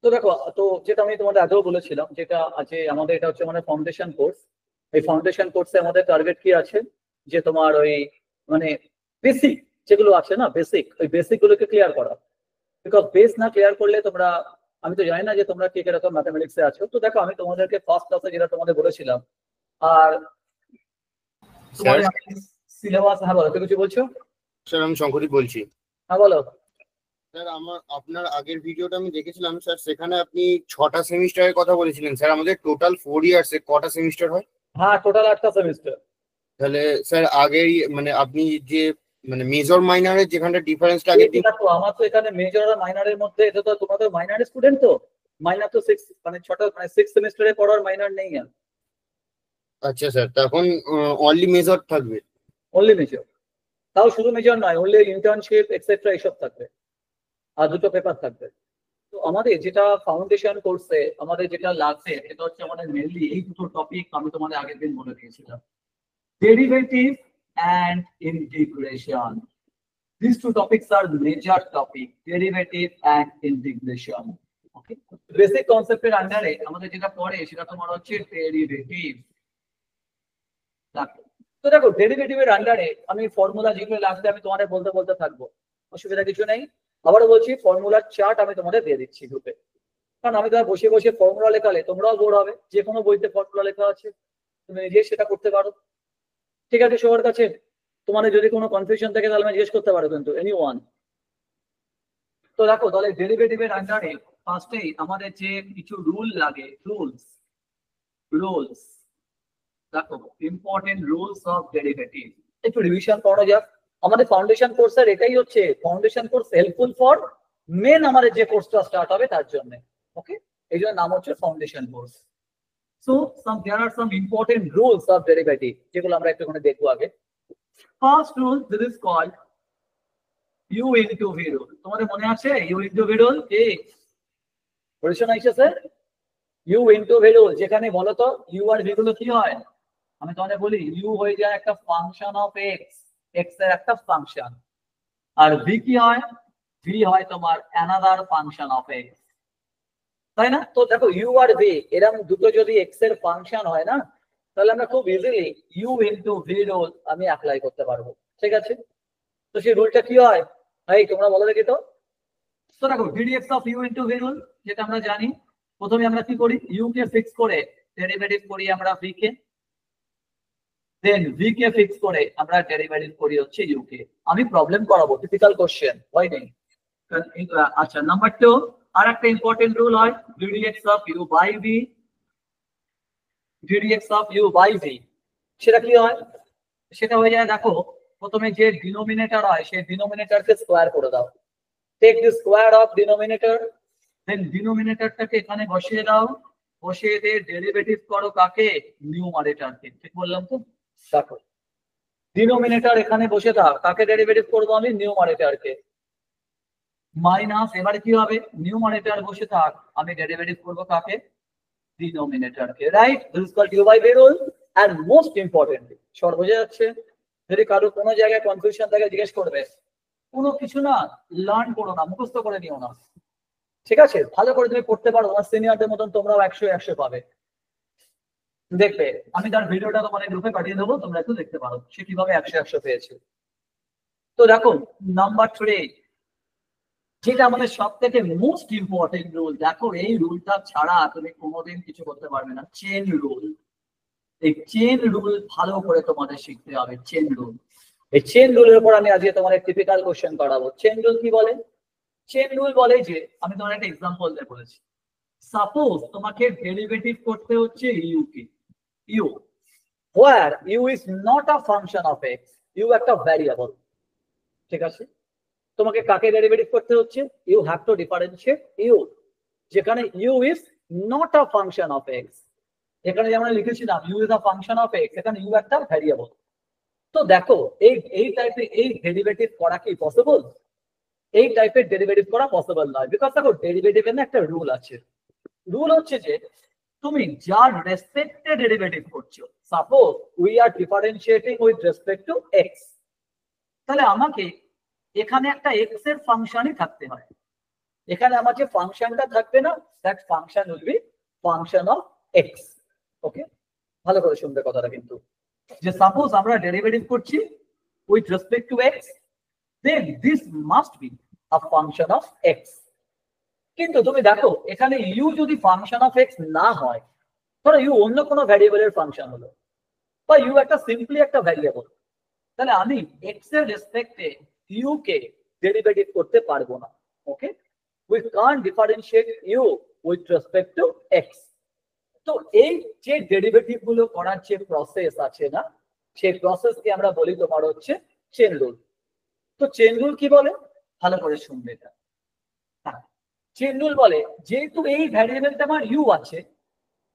তো দেখো, তো যেটা আমি তোমাদের আগেও বলেছিলাম, যেটা আছে আমাদের, এটা হচ্ছে মানে ফাউন্ডেশন কোর্স। এই ফাউন্ডেশন কোর্সে আমাদের টার্গেট কি আছে, যে তোমার ওই মানে বেসিক যেগুলো আছে না, বেসিক, ওই বেসিক গুলোকে ক্লিয়ার করা। বিকজ বেস না ক্লিয়ার করলে তোমরা, আমি তো জানি না যে তোমরা কি কিরকম ম্যাথামেটিক্সে আছো। তো দেখো, আমি তোমাদেরকে ফার্স্ট ক্লাসে যেটা তোমাদের বলেছিলাম, আর স্যার তোমাদের সিলেবাস, হ্যাঁ বলো, তুমি কিছু বলছো? স্যার আমি শঙ্করদীপ বলছি। হ্যাঁ বলো। স্যার আপনার আগের ভিডিওটা আমি দেখেছিলাম স্যার, সেখানে আপনি 6টা সেমিস্টারের কথা বলেছিলেন। স্যার আমাদের টোটাল 4 ইয়ার্সে কটা সেমিস্টার হয়? হ্যাঁ, টোটাল 8টা সেমিস্টার। তাহলে স্যার আগেই মানে আপনি যে মানে মেজর মাইনরের যেখানটা ডিফারেন্সটা আগের দিন। দেখো, আমার তো এখানে মেজর আর মাইনরের মধ্যে, এটা তো তোমাদের মাইনর স্টুডেন্ট, তো মাইনর তো 6, মানে 6টা, মানে 6 সেমিস্টারে পড়ার মাইনর নেই আর। আচ্ছা স্যার, তখন অনলি মেজর থাকবে? Only major. তাও শুধু মেজর নয়, অনলি ইন্টার্নশিপ এক্সেট্রা এইসব থাকবে, আর দুটো পেপার থাকবে। তো আমাদের যেটা ফাউন্ডেশন কোর্সে আমাদের যেটা লাগবে, এটা হচ্ছে আমাদের মেনলি এই দুটো টপিক আমি তোমাদের আগের দিন বলে দিয়েছিলাম, derivative and integration. These two topics are major topic, derivative and integration. Okay. Basic concept এর আন্ডারে আমাদের যেটা পড়ে সেটা তোমার হচ্ছে ডেরিভেটিভ। তো দেখো, ডেরিভেটিভের আন্ডারে আমি ফর্মুলা যেগুলো লাগবে আমি তোমাদের বলতে বলতে থাকবো, অসুবিধা কিছু নেই। আবারও বলছি, ফর্মুলার চার্ট আমি তোমাদের দিয়ে দিচ্ছি গ্রুপে। কারণ আমি তোমার বসে বসে ফর্মুলা লেখালে তোমরাও বোর হবে। যে কোনো বইতে ফর্মুলা লেখা আছে, তুমি নিজে সেটা করতে পারো। ঠিক আছে সবার কাছে? তোমাদের যদি কোনো কনফিউশন থাকে তাহলে আমি জিজ্ঞেস করতে পারো, কিন্তু এনি ওয়ান। তো দেখো, তাহলে ডেরিভেটিভের আন্ডারে ফার্স্টেই আমাদের যে কিছু রুল লাগে, রুলস, রুলস দেখো, ইম্পর্টেন্ট রুলস অফ ডেরিভেটিভ একটু রিভিশন করা যাক। আমাদের ফাউন্ডেশন কোর্সের এটাই হচ্ছে, foundation course helpful for main আমাদের যে কোর্সটা স্টার্ট হবে তার জন্য। ওকে, এই জন্য নাম হচ্ছে foundation course. So there are some important rules of derivative যেগুলো আমরা একটুখানি দেখবো আগে। First rule, this is called u into v rule. তোমাদের মনে আছে ইউ ইনটু ভি রুল কি? পরিচয় এসেছে ইউ ইনটু ভি রুল, যেখানে বলো তো ইউ আর ভি গুলো কি হয়। আমি তোমাদের বলি, ইউ হয়ে যায় একটা ফাংশন অফ এক্স, এক্স এর একটা ফাংশন। আর ভি কি হয়? ভি হয় তোমার অ্যানাদার ফাংশন অফ এক্স, তাই না? তো দেখো, ইউ আর ভি এরকম দুটো যদি এক্স এর ফাংশন হয় না, তাহলে আমরা খুব easily u into v rule আমি অ্যাপ্লাই করতে পারবো। ঠিক আছে, তো সেই রুলটা কি হয় ভাই, তোমরা বলো দেখি তো। তো দেখো, d d x of u into v rule যেটা আমরা জানি, প্রথমে আমরা কি করি, ইউ কে ফিক্স করে ডেরিভেটিভ করি আমরা ভি কে, দেন ভি কে ফিক্স করে আমরা ডেরিভেটিভ করি হচ্ছে ইউ কে। আমি প্রবলেম করাবো, টিপিক্যাল কোশ্চেন, হয় নেই? আচ্ছা, নাম্বার 2, আর একটা ইম্পর্টেন্ট রুল হয় d d x of u by v, d d x of u by v. সেটা কি হয়? সেটা হয়ে যায়, দেখো, প্রথমে যে ডিনোমিনেটর হয় সেই ডিনোমিনেটরকে স্কোয়ার করে দাও, take the square of denominator, then ডিনোমিনেটরটাকে এখানে বসিয়ে দাও, বসিয়ে দিয়ে ডেরিভেটিভ করো কাকে? নিউমারেটরকে। ঠিক বললাম তো? দেখো, ডিনোমিনেটর এখানে বসে দাও, কাকে ডেরিভেটিভ করবো আমি? নিউমারেটরকে। মাইনাস, এবারে কি হবে, নিউমারেটর বসে থাক, আমি ডেরিভেটিভ করবো কাকে? ডিনোমিনেটরকে। Right, this is called u by v rule. And most importantly, সর বোঝা যাচ্ছে? যদি কারো কোনো জায়গায় কনফিউশন থাকে জিজ্ঞেস করবে। কোনো কিছু না, লার্ন করো না, মুখস্থ করে নিও না। ঠিক আছে, ভালো করে তুমি পড়তে পারো, আমার সিনিয়রদের মতন তোমরাও 100 পাবে। দেখবে, আমি তার ভিডিওটা তোমাদের গ্রুপে পাঠিয়ে দেবো, তোমরা একটু দেখতে পারো সে কিভাবে 100 পেয়েছে। তো দেখো, নাম্বার 3, যেটা আমাদের সব থেকে মোস্ট ইম্পর্টেন্ট রুল। দেখো, এই রুলটা ছাড়া তুমি কোনোদিন কিছু করতে পারবে না, চেন রুল। এই চেন রুল ভালো করে তোমাদের শিখতে হবে, চেন রুল। এই চেন রুলের উপর আমি আজকে তোমাদের টিপিক্যাল কোশ্চেন করাবো। চেন রুল কি বলে? চেন রুল বলে যে, আমি তোমার একটা এক্সাম্পল দিয়ে বলেছি, সাপোজ তোমাকে ডেরিভেটিভ করতে হচ্ছে ইউ কে, u where u is not a function of x, u একটা ভ্যারিয়েবল। ঠিক আছে, তোমাকে কাকে ডেরিভেটিভ করতে হচ্ছে? U have to differentiate u, যেখানে u is not a function of x. এখানে যেমন লিখেছিলাম u is a function of x, এখানে ইউ একটা ভ্যারিয়েবল। তো দেখো, এই টাইপের এই ডেরিভেটিভ করা কি পসিবল? এই টাইপের ডেরিভেটিভ করা পসিবল নয়, বিকজ দেখো, ডেরিভেটিভের না একটা রুল আছে। রুল হচ্ছে যে, তুমি যার রেসপেক্টে ডেরিভেটিভ করছো, suppose we are differentiating with respect to x, তাহলে আমাকে এখানে একটা এক্স এর ফাংশনই থাকতে হয়। এখানে আমার যে ফাংশনটা থাকবে না, that function will be function of x. Okay, ভালো করে শুনবে কথাটা কিন্তু, যে সাপোজ আমরা ডেরিভেটিভ করছি with respect to x, then this must be a function of x. কিন্তু তুমি দেখো এখানে ইউ যদি ফাংশন অফ এক্স না হয়, ধরো ইউ অন্য কোনো ভ্যারিয়েবলের ফাংশন হলো, বা ইউ একটা সিম্পলি একটা ভ্যারিয়েবল, তাহলে আমি এক্স এর রেসপেক্টে ইউ কে ডেরিভেটিভ করতে পারবো না। Okay, we can't differentiate u with respect to x. তো এই যে ডেরিভেটিভ গুলো করার যে প্রসেস আছে না, সেই প্রসেসকে আমরা বলি তোমার হচ্ছে চেন রুল। তো চেন রুল কি বলে, ভালো করে শুনবে এটা। চেন রুল বলে যেহেতু এই ভ্যারিয়েবলটা আমার ইউ আছে,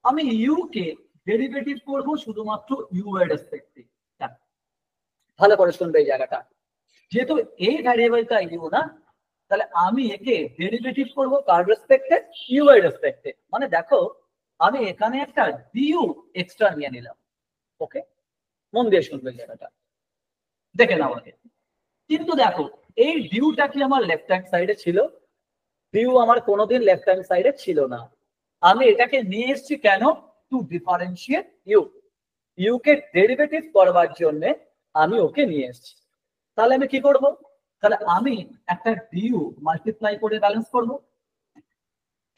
আমি ইউ কে ডেরিভেটিভ করব শুধুমাত্র ইউ এর রেসপেক্টে। ভালো করে শুনবে এই জায়গাটা, যেহেতু এই ভ্যারিয়েবলটা ইউ না, তাহলে আমি একে ডেরিভেটিভ করব কার রেসপেক্টে, ইউ এর রেসপেক্টে। মানে দেখো আমি এখানে একটা ডিউ এক্সট্রা নিয়ে নিলাম। ওকে, মন দিয়ে শুনবে জায়গাটা, দেখে নাও আগে। কিন্তু দেখো এই ডিউটা কি আমার লেফট হ্যান্ড সাইডে ছিল? ডিউ আমার কোনোদিন লেফট হ্যান্ড সাইডে ছিল না। আমি এটাকে নিয়ে এসেছি কেন? To differentiate u. ইউ কে ডেরিভেটিভ করবার জন্য আমি ওকে নিয়ে এসেছি। তাহলে আমি কি করব? তাহলে আমি একটা ডিউ মাল্টিপ্লাই করে ব্যালেন্স করব।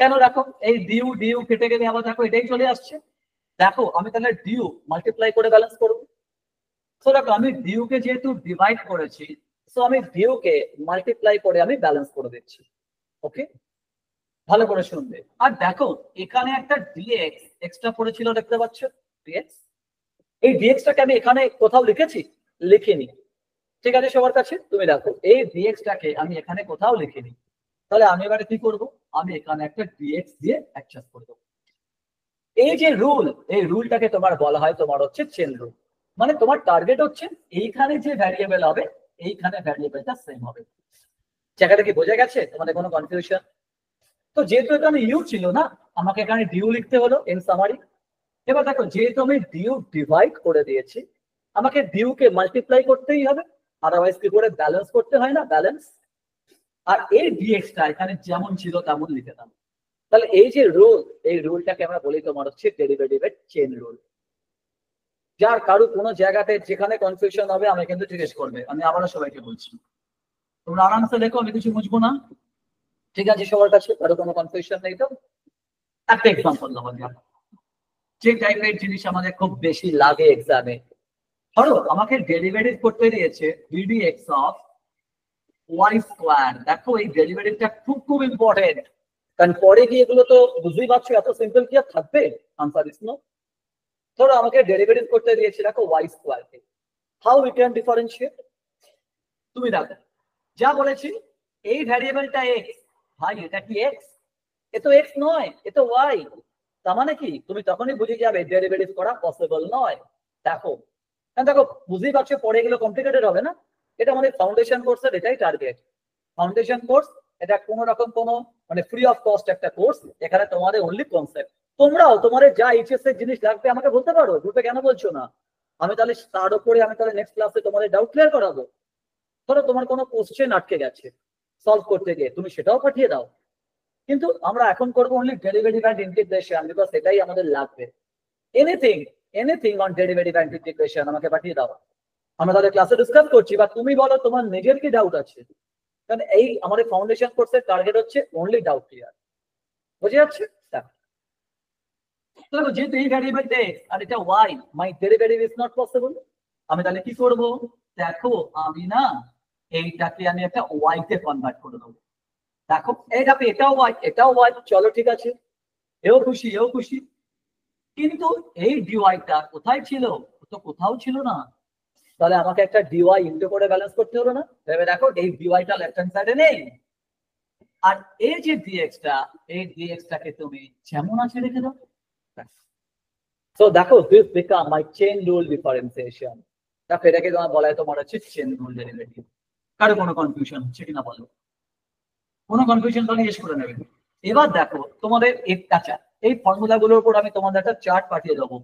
কেন? দেখো এই ডিউ ডিউ কেটে গেলে আবার দেখো এটাই চলে আসছে। দেখো আমি তাহলে ডিউ মাল্টিপ্লাই করে ব্যালেন্স করব। তো দেখো আমি ডিউ কে যেহেতু ডিভাইড করেছি, সো আমি ডিউ কে মাল্টিপ্লাই করে আমি ব্যালেন্স করে দিচ্ছি। ওকে, ভালো করে শুনবে। আর দেখো এখানে একটা ডিএক্স এক্সট্রা পড়েছিল, দেখতে পাচ্ছ ডিএক্স। এই ডিএক্সটাকে আমি এখানে কোথাও লিখেছি? লিখিনি। ঠিক আছে সবার কাছে? তুমি দেখো এই ডিএক্সটাকে আমি এখানে কোথাও লিখিনি। তাহলে আমি এবারে কি করব? আমি এখানে একটা ডিএক্স দিয়ে অ্যাডজাস্ট করে দেবো। এই যে রুল, এই রুলটাকে তোমার বলা হয় তোমার হচ্ছে চেন রুল। মানে তোমার টার্গেট হচ্ছে এইখানে যে ভ্যারিয়েবল হবে এইখানে ভ্যারিয়েবলটা সেম হবে। জায়গাটা কি বোঝা গেছে? তোমাদের কোনো কনফিউশন? তো যেহেতু এখানে ইউ ছিল না, আমাকে এখানে ডিউ লিখতে হলো ইন সামারি। এবার দেখো যেহেতু আমি ডিউ ডিভাইড করে দিয়েছি, আমাকে ডিউ কে মাল্টিপ্লাই করতেই হবে, আদারওয়াইজ কি করে ব্যালেন্স করতে হয় না, ব্যালেন্স। আর এই ডিএক্সটা এখানে যেমন ছিল তেমন লিখে দাও। তাহলে এই যে রুল, এই রুলটাকে আমরা বলি তোমার হচ্ছে ডেরিভেটিভের চেন রুল। যার কারো কোনো জায়গাতে যেখানে কনফিউশন হবে আমি কিন্তু জিজ্ঞেস করবে। আমি আবারও সবাইকে বলছি, তোমরা আরামসে দেখো, আমি কিছু বুঝবো না। ঠিক আছে সবার কাছে? কারো কোনো কনফিউশন নেই তো? একটা এক্সাম্পল দেবো। যে টাইপের জিনিস আমাদের খুব বেশি লাগে এক্সামে, ধরো আমাকে ডেরিভেটিভ করতে দিয়েছে ddx অফ y স্কয়ার। দেখো এই ডেরিভেটিভটা খুব খুব ইম্পর্টেন্ট, কারণ পরে গিয়ে এগুলো তো বুঝতেই পারছো এত সিম্পল কি আর থাকবে? Answer is no. ধরো আমাকে ডেরিভেটিভ করতে দিয়েছে দেখো y স্কয়ার কে, হাউ উই ক্যান ডিফারেন্সিয়েট? তুমি দেখো যা বলেছি এই ভ্যারিয়েবলটা x, ভাই এটা কি x? এ তো x নয়, এ তো y। তার মানে কি তুমি তখনই বুঝে যাবে ডেরিভেটিভ করা পসিবল নয়। দেখো দেখো বুঝতেই পারছো পরে এগুলো কমপ্লিকেটেড হবে না। এটা আমাদের ফাউন্ডেশন কোর্সের এটাই টার্গেট। ফাউন্ডেশন কোর্স এটা কোনো রকম কোনো মানে ফ্রি অফ কস্ট একটা কোর্স। এখানে তোমাদের অনলি কনসেপ্ট। তোমরাও তোমাদের যা এইচএস এর জিনিস লাগবে আমাকে বলতে পারো, গ্রুপে কেন বলছো না? আমি তাহলে তার উপরে আমি তাহলে নেক্সট ক্লাসে তোমাদের ডাউট ক্লিয়ার করাবো। ধরো তোমার কোনো কোশ্চেন আটকে গেছে সলভ করতে গিয়ে, তুমি সেটাও পাঠিয়ে দাও। কিন্তু আমরা এখন করবো only derivative and integration, because সেটাই আমাদের লাগবে। Anything on derivative and integration আমাকে পাঠিয়ে দাও। আমরা তাহলে ক্লাসে ডিসকাস করছি, বা তুমি বলো তোমার নিজের কি ডাউট আছে। কারণ এই আমাদের ফাউন্ডেশন কোর্সের টার্গেট হচ্ছে অনলি ডাউট ক্লিয়ার। বুঝে যাচ্ছে? দেখো যেহেতু এই ভ্যারিয়েবল এক্স আর এটা y, my derivative is not possible. আমি তাহলে কি করব? দেখো আমি না এইটাকে আমি একটা ওয়াই তে কনভার্ট করে দেবো। দেখো এইটাকে এটাও ওয়াই, এটাও ওয়াই, চলো ঠিক আছে, এও খুশি এও খুশি। কিন্তু এই ডিওয়াইটা কোথায় ছিল? তো কোথাও ছিল না। তাহলে আমাকে একটা ডিওয়াই ইন্টু করে ব্যালেন্স করতে হলো না? ভেবে দেখো এই ডিওয়াইটা লেফট হ্যান্ড সাইডে নেই, আর এই যে ডিএক্সটা, এই ডিএক্সটাকে তুমি যেমন আছে রেখে দাও। সো দেখো this become my chain rule differentiation. দেখো এটাকে তোমার বলা হয় তোমার হচ্ছে চেইন রুল ডেরিভেটিভ। কারো কোনো কনফিউশন হচ্ছে কিনা বলো? কোনো কনফিউশন তাহলে জিজ্ঞেস করে নেবে। এবার দেখো তোমাদের একটা চার্ট, এই ফর্মুলা গুলোর উপর আমি তোমাদের একটা চার্ট পাঠিয়ে দেবো।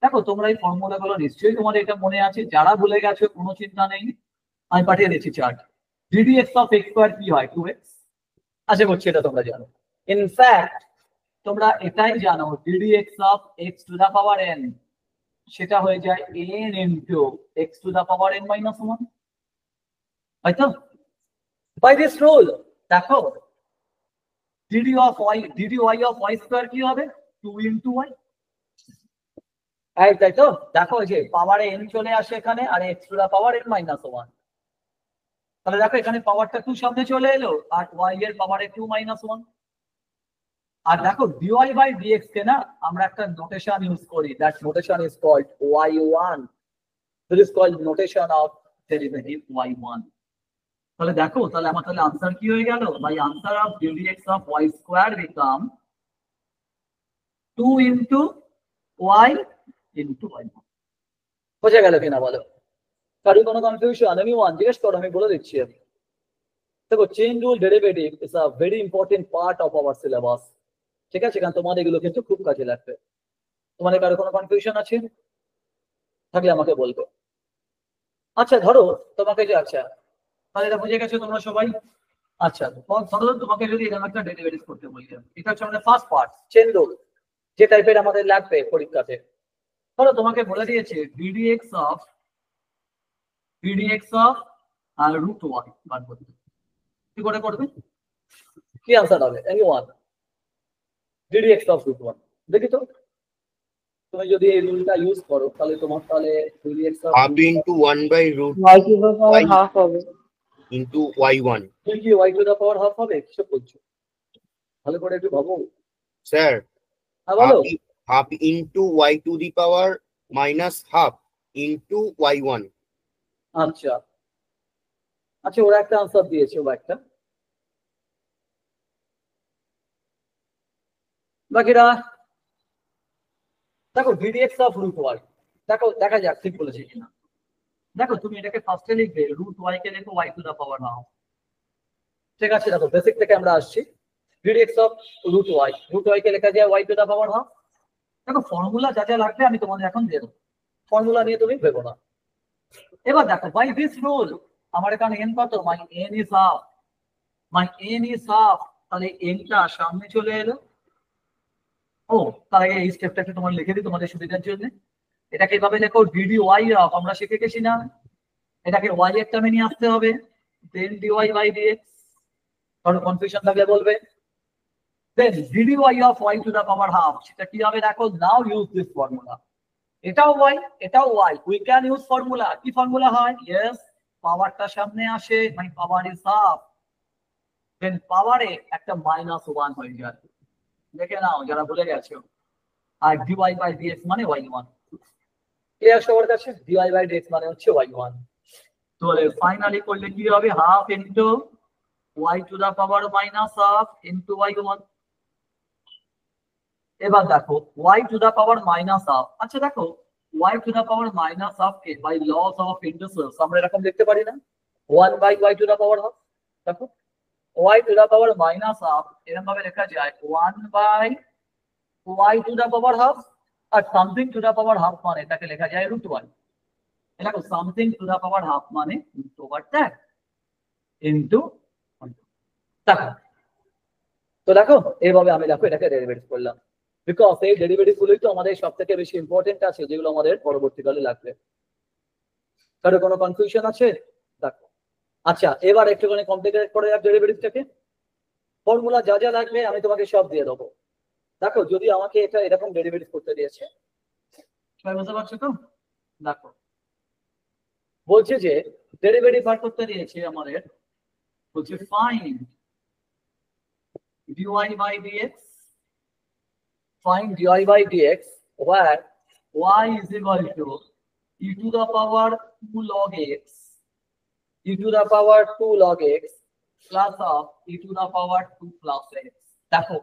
দেখো তোমরা এই ফর্মুলা গুলো নিশ্চয়ই তোমাদের এটা মনে আছে, যারা ভুলে গেছো কোনো চিন্তা নেই, আমি পাঠিয়ে দিচ্ছি chart. ddx of x square কি হয়? 2x। আশা করছি এটা তোমরা জানো। ইনফ্যাক্ট তোমরা এটাই জানো ddx of x to the power n সেটা হয়ে যায় n into x to the power n minus 1, তাই তো? বাই দিস রুল দেখো dy অফ y স্কয়ার কি হবে 2 ইনটু y, তাই তো? দেখো যে পাওয়ার n চলে আসে এখানে আর x to the power n minus 1, তাহলে দেখো এখানে পাওয়ারটা 2 সামনে চলে এলো আর y এর পাওয়ারে 2 মাইনাস 1। আর দেখো dy বাই dx কে না আমরা একটা নোটেশন ইউজ করি, that notation is called y1, this is called notation of derivative y1। তাহলে দেখো তাহলে আমার তাহলে आंसर কি হয়ে গেল, by answer of dx of y square become 2 into y into y1। বোঝা গেল কিনা বলো? কারো কোনো কনফিউশন? আমি ওয়ান জিজ্ঞেস করো, আমি বলে দিচ্ছি। আমি দেখো chain rule derivative is a very important part of our syllabus, ঠিক আছে? কারণ তোমাদের এগুলো কিন্তু খুব কাজে লাগবে। তোমাদের কারো কোনো কনফিউশন আছে থাকলে আমাকে বলবে। আচ্ছা ধরো তোমাকে যে, আচ্ছা তাহলে এটা বুঝে গেছো তোমরা সবাই? আচ্ছা ধরো তোমাকে যদি এরকম একটা ডেরিভেটিভ করতে বলি, এটা হচ্ছে আমাদের ফার্স্ট পার্ট চেইন রুল, যে টাইপের আমাদের লাগবে পরীক্ষাতে। ধরো তোমাকে বলে দিয়েছে ddx অফ আর রুট y বার করতে, কি করে করবে? কি आंसर হবে? এনিওয়ান? ddx অফ রুট 1, দেখি তো তুমি যদি এই রুলটা ইউজ করো তাহলে তোমার তাহলে ddx of half into 1 by root y to the power half হবে ইনটু y1। তুমি কি y to the power half হবে? কিসব বলছো? ভালো করে একটু ভাবো। স্যার হ্যাঁ বলো। Half into y two the power minus half into y1। আচ্ছা আচ্ছা ওরা একটা आंसर দিয়েছে, ওরা একটা, বাকিরা দেখো ddx অফ রুট y, দেখো দেখা যাক ঠিক বলেছে কিনা। দেখো তুমি এটাকে ফার্স্টে লিখবে রুট y কে লেখো y to the power half, ঠিক আছে? দেখো বেসিক থেকে আমরা আসছি, ddx অফ রুট y কে লেখা যায় y to the power half. দেখো ফর্মুলা যা যা লাগবে আমি তোমাদের এখন দিয়ে দেবো, ফর্মুলা নিয়ে তুমি ভেবো না। এবার দেখো বাই দিস রুল আমার এখানে n কত, মাই n ইজ হাফ, তাহলে n টা সামনে চলে এলো। ও তার আগে এই স্টেপটা একটু তোমার লিখে দিই তোমাদের সুবিধার জন্য। এটাকে এভাবে লেখো dy অফ, আমরা শিখে গেছি না এটাকে y এর টার্মে নিয়ে আসতে হবে, দেন dy বাই dx। কারণ কনফিউশন থাকলে বলবে। Then dy of y to the power half, সেটা কি হবে দেখো, নাও ইউজ দিস ফর্মুলা, এটাও y এটাও y, we can use formula. কি ফর্মুলা হয়? ইয়েস, পাওয়ারটা সামনে আসে, মানে পাওয়ার ইজ হাফ, দেন পাওয়ারে একটা মাইনাস 1 হয়ে যায়, দেখে নাও যারা ভুলে গেছো। আর dy বাই dx মানে y1, ক্লিয়ার সবার কাছে? dy বাই dx মানে হচ্ছে y1। তাহলে ফাইনালি করলে কি হবে, half into y to the power minus half into y1। এবার দেখো y to the power minus half, আচ্ছা দেখো y to the power minus half কে বাই লস অফ ইন্টিজার্স আমরা এরকম লিখতে পারি না, 1 by y to the power half. দেখো y to the power minus half এরকম ভাবে লেখা যায় 1 by y to the power half, আর something to the power half মানে এটাকে লেখা যায় রুট 1। দেখো something to the power half মানে রুট ওভার দ্যাট ইনটু, দেখো তো দেখো এইভাবে আমি দেখো এটাকে ডেরিভেটিভ করলাম, বিকজ এই ডেরিভেটিভ গুলোই তো আমাদের সব থেকে বেশি ইম্পর্টেন্ট আছে, যেগুলো আমাদের পরবর্তীকালে লাগবে। কারো কোনো কনফিউশন আছে? দেখো আচ্ছা এবার একটুখানি কমপ্লিকেট করে যাক ডেরিভেটিভটাকে, ফর্মুলা যা যা লাগবে আমি তোমাকে সব দিয়ে দেবো। দেখো যদি আমাকে এটা এরকম ডেরিভেটিভ করতে দিয়েছে, বুঝতে পারছো তো? দেখো বলছে যে ডেরিভেটিভ বার করতে দিয়েছে আমাদের, বলছে find dy by dx, find dy by dx where y is equal to e to the power 2 log x, e to the power 2 log x plus of e to the power 2 plus x। দেখো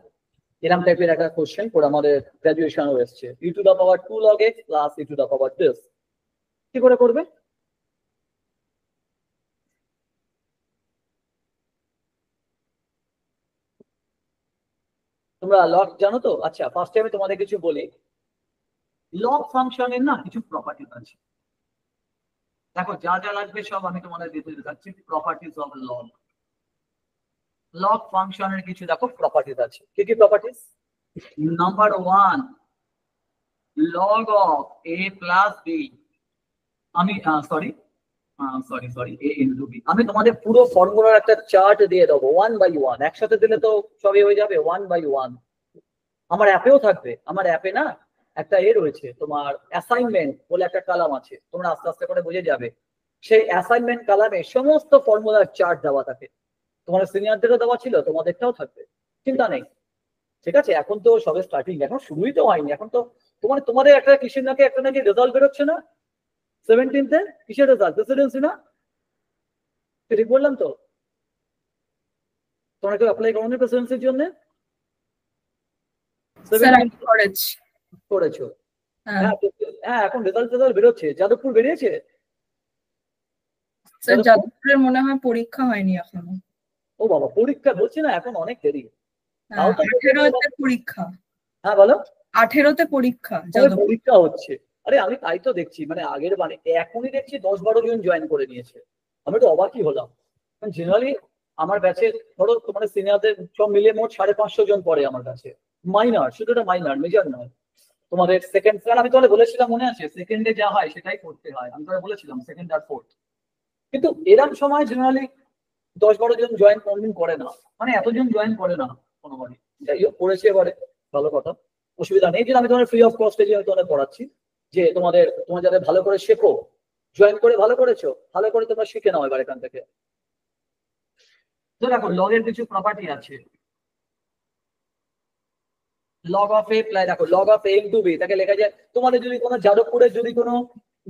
এরকম টাইপের একটা question পড়ে আমাদের graduation হয়েছে, e to the power 2 log x plus e to the power this, কি করে করবে? তোমরা লগ জানো তো? আচ্ছা ফার্স্ট টাইমে তোমাদের কিছু বলি, লগ ফাংশনের না কিছু প্রপার্টিজ আছে, দেখো যা যা লাগবে সব আমি তোমাদের দিতে যাচ্ছি, প্রপার্টিজ অফ লগ। লগ ফাংশনের কিছু দেখো প্রপার্টিজ আছে। কি কি properties? Number 1, log of a plus b। আমি সরি a into b। আমি তোমাদের পুরো ফর্মুলার একটা চার্ট দিয়ে দেবো 1 by 1। একসাথে দিলে তো সবই হয়ে যাবে 1 by 1। আমার অ্যাপেও থাকবে, আমার অ্যাপে না একটা রয়েছে তোমার অ্যাসাইনমেন্ট বলে একটা কলাম আছে, তোমরা আস্তে আস্তে করে বুঝে যাবে। সেই অ্যাসাইনমেন্ট কলামে সমস্ত ফর্মুলার চার্ট দেওয়া থাকে। তোমাদের সিনিয়রদেরও দেওয়া ছিল, তোমাদেরটাও থাকবে, চিন্তা নেই। ঠিক আছে, এখন তো সবে স্টার্টিং, এখন শুরুই তো হয়নি। এখন তো তোমাদের একটা কিসের নাকি একটা নাকি রেজাল্ট বেরোচ্ছে না 17th-এ? কিসের রেজাল্ট? প্রেসিডেন্সি না? ঠিক বললাম তো? তোমরা কেউ অ্যাপ্লাই করোনি প্রেসিডেন্সির জন্য? করেছো? হ্যাঁ হ্যাঁ, এখন রেজাল্ট বেরোচ্ছে। যাদবপুর বেরিয়েছে? যাদবপুরের মনে হয় পরীক্ষা হয়নি এখনো। ও বাবা, পরীক্ষা বলছি না, এখন অনেক দেরি। তাও তো 18-তে পরীক্ষা। হ্যাঁ বলো। 18-তে পরীক্ষা, পরীক্ষা হচ্ছে। আরে আমি তাই তো দেখছি, মানে আগের বারে এখনই দেখছি 10-12 জন জয়েন করে নিয়েছে। আমি তো অবাকই হলাম। জেনারেলি আমার ব্যাচে ধরো তোমার সিনিয়রদের সব মিলে মোট 550 জন পড়ে আমার কাছে। মাইনর, শুধু এটা মাইনর, মেজর নয়। তোমাদের সেকেন্ড, আমি তোমাদের বলেছিলাম মনে আছে, সেকেন্ডে যা হয় সেটাই করতে হয়, আমি তোমাদের বলেছিলাম সেকেন্ড আর ফোর্থ। কিন্তু এরকম সময় জেনারেলি 10-12 জন জয়েন কোনদিন করে না, মানে এতজন জয়েন করে না কোনোবারই। যাই হোক, করেছে এবারে, ভালো কথা, অসুবিধা নেই। যে আমি তোমাদের ফ্রি অফ কস্টে যে তোমাদের পড়াচ্ছি, যে তোমরা যাদের ভালো করে শেখো, জয়েন করে ভালো করেছো, ভালো করে তোমরা শিখে নাও এবার এখান থেকে। তো দেখো লগের কিছু প্রপার্টি আছে। লগ অফ এ প্লাস, দেখো log of a into b, তাকে লেখা যায়। তোমাদের যদি কোনো যাদবপুরের যদি কোনো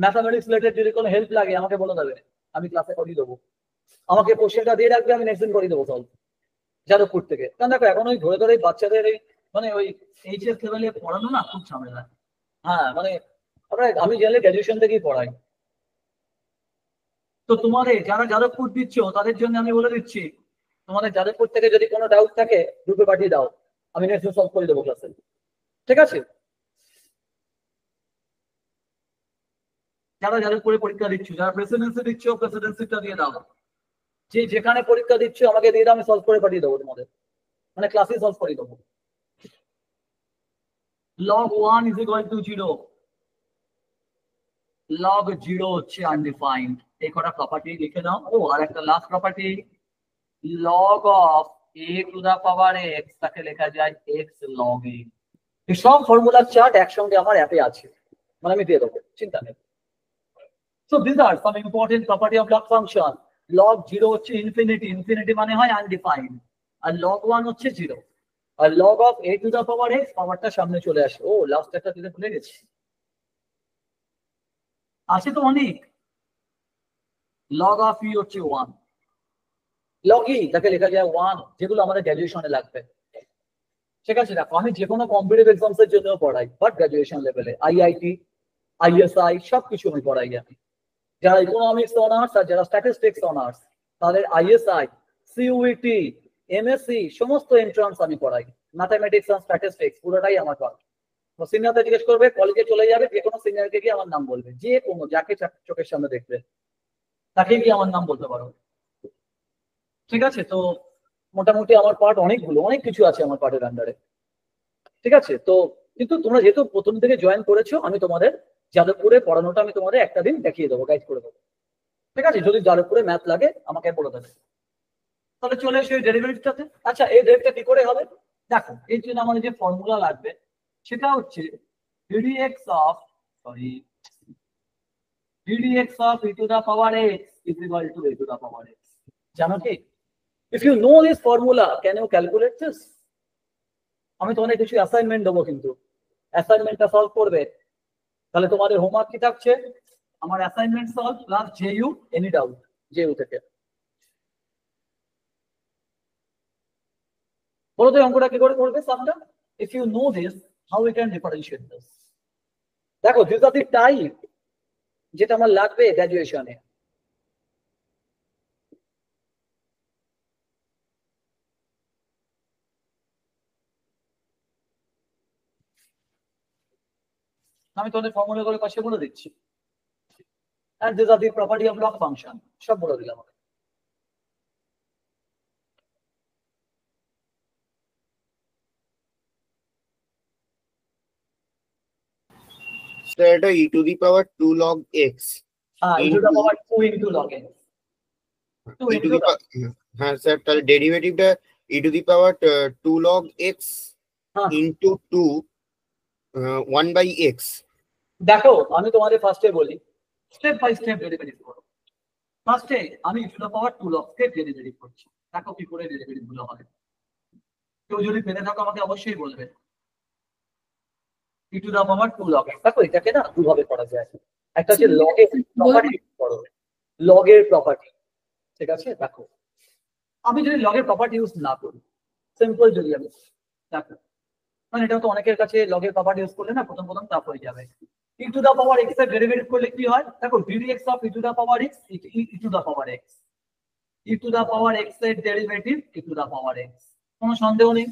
ম্যাথামেটিক্স রিলেটেড যদি কোনো হেল্প লাগে আমাকে বলে দেবে, আমি ক্লাসে করিয়ে দেবো। আমাকে কোশ্চেনটা দিয়ে রাখবে, আমি নেক্সট দিন করিয়ে দেবো সলভ যাদবপুর থেকে। কারণ দেখো এখন ওই ধরে ধরে বাচ্চাদের এই মানে ওই এইচএস লেভেলে পড়ানো না খুব ঝামেলা। হ্যাঁ মানে আমি জেনারেলি গ্র্যাজুয়েশন থেকেই পড়াই। তো তোমাদের যারা যাদবপুর দিচ্ছ তাদের জন্য আমি বলে দিচ্ছি, তোমাদের যাদবপুর থেকে যদি কোনো ডাউট থাকে গ্রুপে পাঠিয়ে দাও, আমি নেক্সট দিন সলভ করে দেবো ক্লাসে। ঠিক আছে? যারা যাদবপুরে পরীক্ষা দিচ্ছ, যারা প্রেসিডেন্সি দিচ্ছ, প্রেসিডেন্সিটা দিয়ে দাও। যে যেখানে পরীক্ষা দিচ্ছ আমাকে দিয়ে দাও, আমি সলভ করে পাঠিয়ে দেবো তোমাদের, মানে ক্লাসে সলভ করে দেবো। log 1 is equal to 0, log 0 হচ্ছে আনডিফাইন্ড। এই কটা প্রপার্টি লিখে নাও। ও আর একটা last property, log of a to the power x, তাকে লেখা যায় x log a। এই সব ফর্মুলার চার্ট একসঙ্গে আমার অ্যাপে আছে, মানে আমি দিয়ে দেবো, চিন্তা নেই। So these are some important property of log function. log 0 হচ্ছে ইনফিনিটি, ইনফিনিটি মানে হয় আনডিফাইন্ড, আর log 1 হচ্ছে 0। আর log of a to the power x, পাওয়ারটা সামনে চলে আসে। ও লাস্ট একটা দিতে ভুলে গেছি, আছে তো অনেক। log of e হচ্ছে 1, log e তাকে লেখা যায় 1, যেগুলো আমাদের গ্র্যাজুয়েশনে লাগবে। ঠিক আছে, দেখো আমি যে কোনো কম্পিটিটিভ এক্সামস এর জন্য পড়াই, বাট গ্র্যাজুয়েশন লেভেলে আইআইটি, আইএসআই সবকিছু আমি পড়াই। আমি যারা ইকোনমিক্স অনার্স আর যারা স্ট্যাটিস্টিক্স অনার্স, তাদের আইএসআই, সিইউটি, এমএসসি সমস্ত এন্ট্রান্স আমি পড়াই। ম্যাথামেটিক্স আর স্ট্যাটিস্টিক্স পুরোটাই আমার পাঠ। সিনিয়রদের জিজ্ঞেস করবে, কলেজে চলে যাবে, যে কোনো সিনিয়রকে গিয়ে আমার নাম বলবে, যে কোনো যাকে চোখের সামনে দেখবে তাকে গিয়ে আমার নাম বলতে পারো। ঠিক আছে, তো মোটামুটি আমার পার্ট অনেকগুলো, অনেক কিছু আছে আমার পার্টের আন্ডারে। ঠিক আছে, তো কিন্তু তোমরা যেহেতু প্রথম থেকে জয়েন করেছো, আমি তোমাদের যাদবপুরে পড়ানোটা আমি তোমাদের একটা দিন দেখিয়ে দেবো, গাইড করে দেবো। ঠিক আছে, যদি যাদবপুরে ম্যাথ লাগে আমাকে বলে দেবে। তাহলে চলে এসে ডেরিভেটিভটাতে। আচ্ছা, এই ডেরিভেটিভটা কি করে হবে? দেখো এর জন্য আমাদের যে ফর্মুলা লাগবে সেটা হচ্ছে ddx of e to the power x is equal to a to the power x. জানো কি? If you know this formula, can you calculate this? আমি তোমাদের কিছু অ্যাসাইনমেন্ট দেবো, কিন্তু অ্যাসাইনমেন্টটা সলভ করবে। তাহলে তোমাদের হোমওয়ার্ক কি থাকছে? আমার assignment solve plus JU, any doubt JU থেকে। বলো তো অঙ্কটা কি করে করবে সামটা? If you know this, how we can differentiate this? দেখো দিস আর দি টাইপ যেটা আমার লাগবে গ্র্যাজুয়েশনে। আমি তোমাদের ফর্মুলা করে পাশে বলে দিচ্ছি। And these are the property of log function, সব বলে দিলাম। স্যার এটা e to the power 2 log x হ্যাঁ e to the power 2 into log x 2 e to into the power হ্যাঁ স্যার তাহলে ডেরিভেটিভটা e to the power 2 log x হ্যাঁ into 2 1 by x। দেখো আমি তোমাদের ফার্স্টে বলি স্টেপ বাই স্টেপ ডেরিভেটিভ করো। ফার্স্টে আমি e to the power 2 log x derivative করছি, দেখো কি করে ডেরিভেটিভ গুলো হয়। কেউ যদি পেরে থাকো আমাকে অবশ্যই বলবে। e to the power 2 log x, দেখো এটাকে না দুভাবে করা যায়। একটা হচ্ছে লগ এর প্রপার্টি করো, লগ এর প্রপার্টি, ঠিক আছে। দেখো আমি যদি লগ এর প্রপার্টি ইউজ না করি, সিম্পল যদি আমি দেখো, মানে এটা তো অনেকের কাছে লগ এর প্রপার্টি ইউজ করলে না প্রথম প্রথম টাফ হয়ে যাবে। e to the power x এর ডেরিভেটিভ করলে কি হয়, দেখো ddx of e to the power x e to the power x, e to the power x এর derivative e to the power x, কোনো সন্দেহ নেই।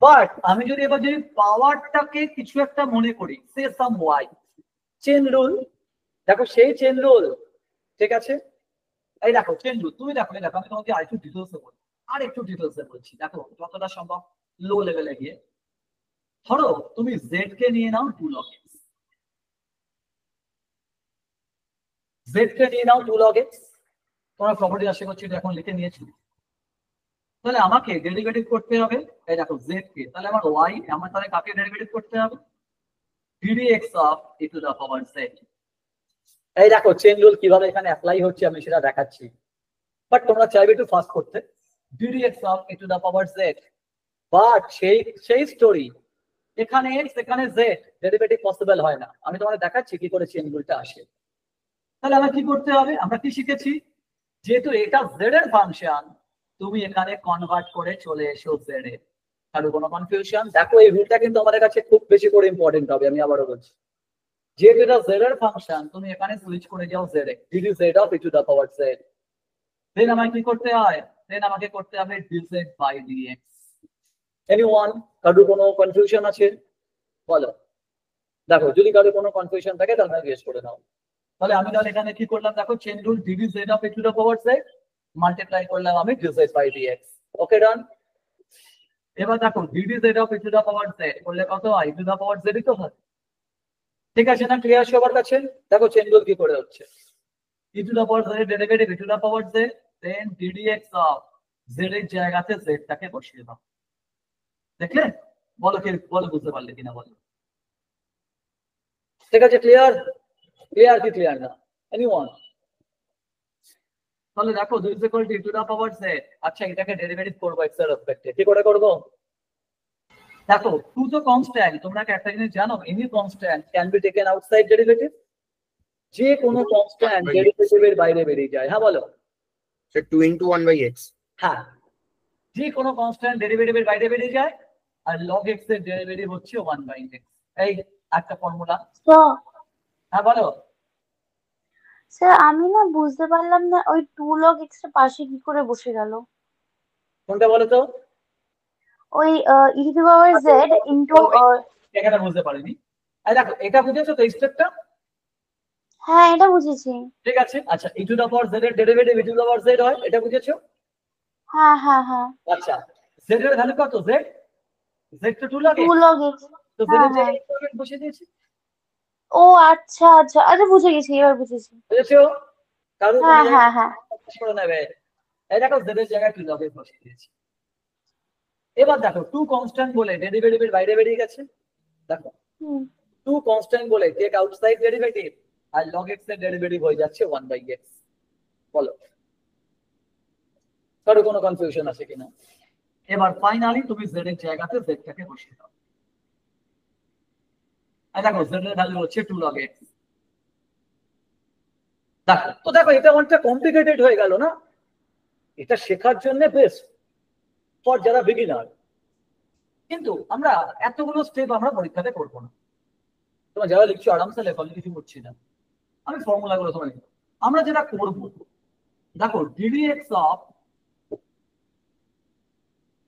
বাট আমি যদি এবার যদি পাওয়ারটাকে কিছু একটা মনে করি, সে সাম ওয়াই, চেন রুল, দেখো সেই চেন রুল, ঠিক আছে। এই দেখো চেন রুল, তুমি দেখো, এই দেখো আমি তোমাকে আরেকটু ডিটেলসে বলছি, আর একটু ডিটেলসে বলছি, দেখো যতটা সম্ভব লো লেভেলে গিয়ে। ধরো তুমি জেড কে নিয়ে নাও 2 log x, জেড কে নিয়ে নাও 2 log x, তোমার প্রপার্টি আশা করছি এটা এখন লিখে নিয়েছি। তাহলে আমাকে ডেরিভেটিভ করতে হবে, এই দেখো জেড কে, তাহলে আমার ওয়াই, আমার তাহলে কাকে ডেরিভেটিভ করতে হবে, ddx of e to the power z। এই দেখো চেন রুল কিভাবে এখানে অ্যাপ্লাই হচ্ছে আমি সেটা দেখাচ্ছি, বাট তোমরা চাইবে একটু ফাস্ট করতে, ddx of e to the power z, but সেই স্টোরি, এখানে x এখানে z ডেরিভেটিভ পসিবল হয় না। আমি তোমাদের দেখাচ্ছি কি করে চেন রুলটা আসে। তাহলে আমার কি করতে হবে, আমরা কি শিখেছি, যেহেতু এটা z এর ফাংশন, তুমি এখানে কনভার্ট করে চলে এসো z এ। তাহলে কোনো কনফিউশন, দেখো এই রুলটা কিন্তু আমাদের কাছে খুব বেশি করে ইম্পর্টেন্ট হবে, আমি আবারও বলছি। যেহেতু এটা z এর ফাংশন, তুমি এখানে সুইচ করে যাও z A, dz of e to the power z। দেন আমাকে কি করতে হয়, দেন আমাকে করতে হবে dz by dx। এনিওয়ান, কারোর কোনো কনফিউশন আছে বলো, দেখো যদি কারোর কোনো কনফিউশন থাকে তাহলে জিজ্ঞেস করে নাও। তাহলে আমি তাহলে এখানে কি করলাম, দেখো chain rule dz of e to the power z multiply করলাম আমি dz by dx। ওকে ডান। এবার দেখো dz of e to the power z করলে কত হয়, e to the power z ই তো হয়, ঠিক আছে না, ক্লিয়ার সবার কাছে। দেখো চেন রুল কি করে হচ্ছে, e to the power z এর derivative e to the power z, then ddx of z এর জায়গাতে z টাকে বসিয়ে দাও। দেখলে, বলো কি, বলো বুঝতে পারলে কিনা বলো। ঠিক আছে, ক্লিয়ার, ক্লিয়ার কি ক্লিয়ার না, এনিওয়ান। তাহলে দেখো দুই equal to e to the power z, আচ্ছা এটাকে ডেরিভেটিভ করব x এর রেসপেক্টে, কি করে করব, দেখো টু তো কনস্ট্যান্ট, তোমরা একটা জিনিস জানো, any constant can be taken outside derivative, যে কোনো কনস্ট্যান্ট ডেরিভেটিভের বাইরে বেরিয়ে যায়। হ্যাঁ বলো, স্যার 2 into 1 by x। হ্যাঁ যে কোনো কনস্ট্যান্ট ডেরিভেটিভের বাইরে বেরিয়ে যায়, আর log x এর ডেরিভেটিভ হচ্ছে 1 by x। এই একটা ফর্মুলা। হ্যাঁ বলো, স্যার আমি না বুঝতে পারলাম না ওই 2 log x এর পাশে কি করে বসে গেল, কোনটা বলো তো, ওই e to the power z into এখানে বুঝতে পারিনি। এই দেখো এটা বুঝেছো তো স্টেপটা, হ্যাঁ এটা বুঝেছি। ঠিক আছে। আচ্ছা e to the power z এর derivative e to the power z হয়, এটা বুঝেছো। হ্যাঁ হ্যাঁ হ্যাঁ, আচ্ছা z এর ভ্যালু কত, z তো 2 লাগে, 2 log x। তো z হ্যাঁ এর হ্যাঁ, জায়গায় বসিয়ে দিয়েছি, ও আচ্ছা আচ্ছা আচ্ছা বুঝে গেছি, এবার বুঝেছি। বুঝেছো। কারণ হ্যাঁ হ্যাঁ হ্যাঁ, করে নেবে, এই দেখো z এর জায়গায় 2 log x বসিয়ে দিয়েছি। এবার দেখো টু কনস্ট্যান্ট বলে ডেরিভেটিভের বাইরে বেরিয়ে গেছে, দেখো হুম, টু কনস্ট্যান্ট বলে টেক আউটসাইড ডেরিভেটিভ, আর log x এর ডেরিভেটিভ হয়ে যাচ্ছে 1 by x। বলো কারো কোনো কনফিউশন আছে কিনা। এবার ফাইনালি তুমি z এর জায়গাতে z টাকে বসিয়ে দাও, আর দেখো z এর ভ্যালু হচ্ছে 2 log x। দেখো তো, দেখো এটা অনেকটা কমপ্লিকেটেড হয়ে গেল না, এটা শেখার জন্য বেস্ট ফর যারা বিগিনার, কিন্তু আমরা এতগুলো স্টেপ আমরা পরীক্ষাতে করবো না, তোমরা যারা লিখছো আরামসে লেখো, আমি কিছু করছি না, আমি ফর্মুলা গুলো তোমার লিখো। আমরা যেটা করব, দেখো ddx of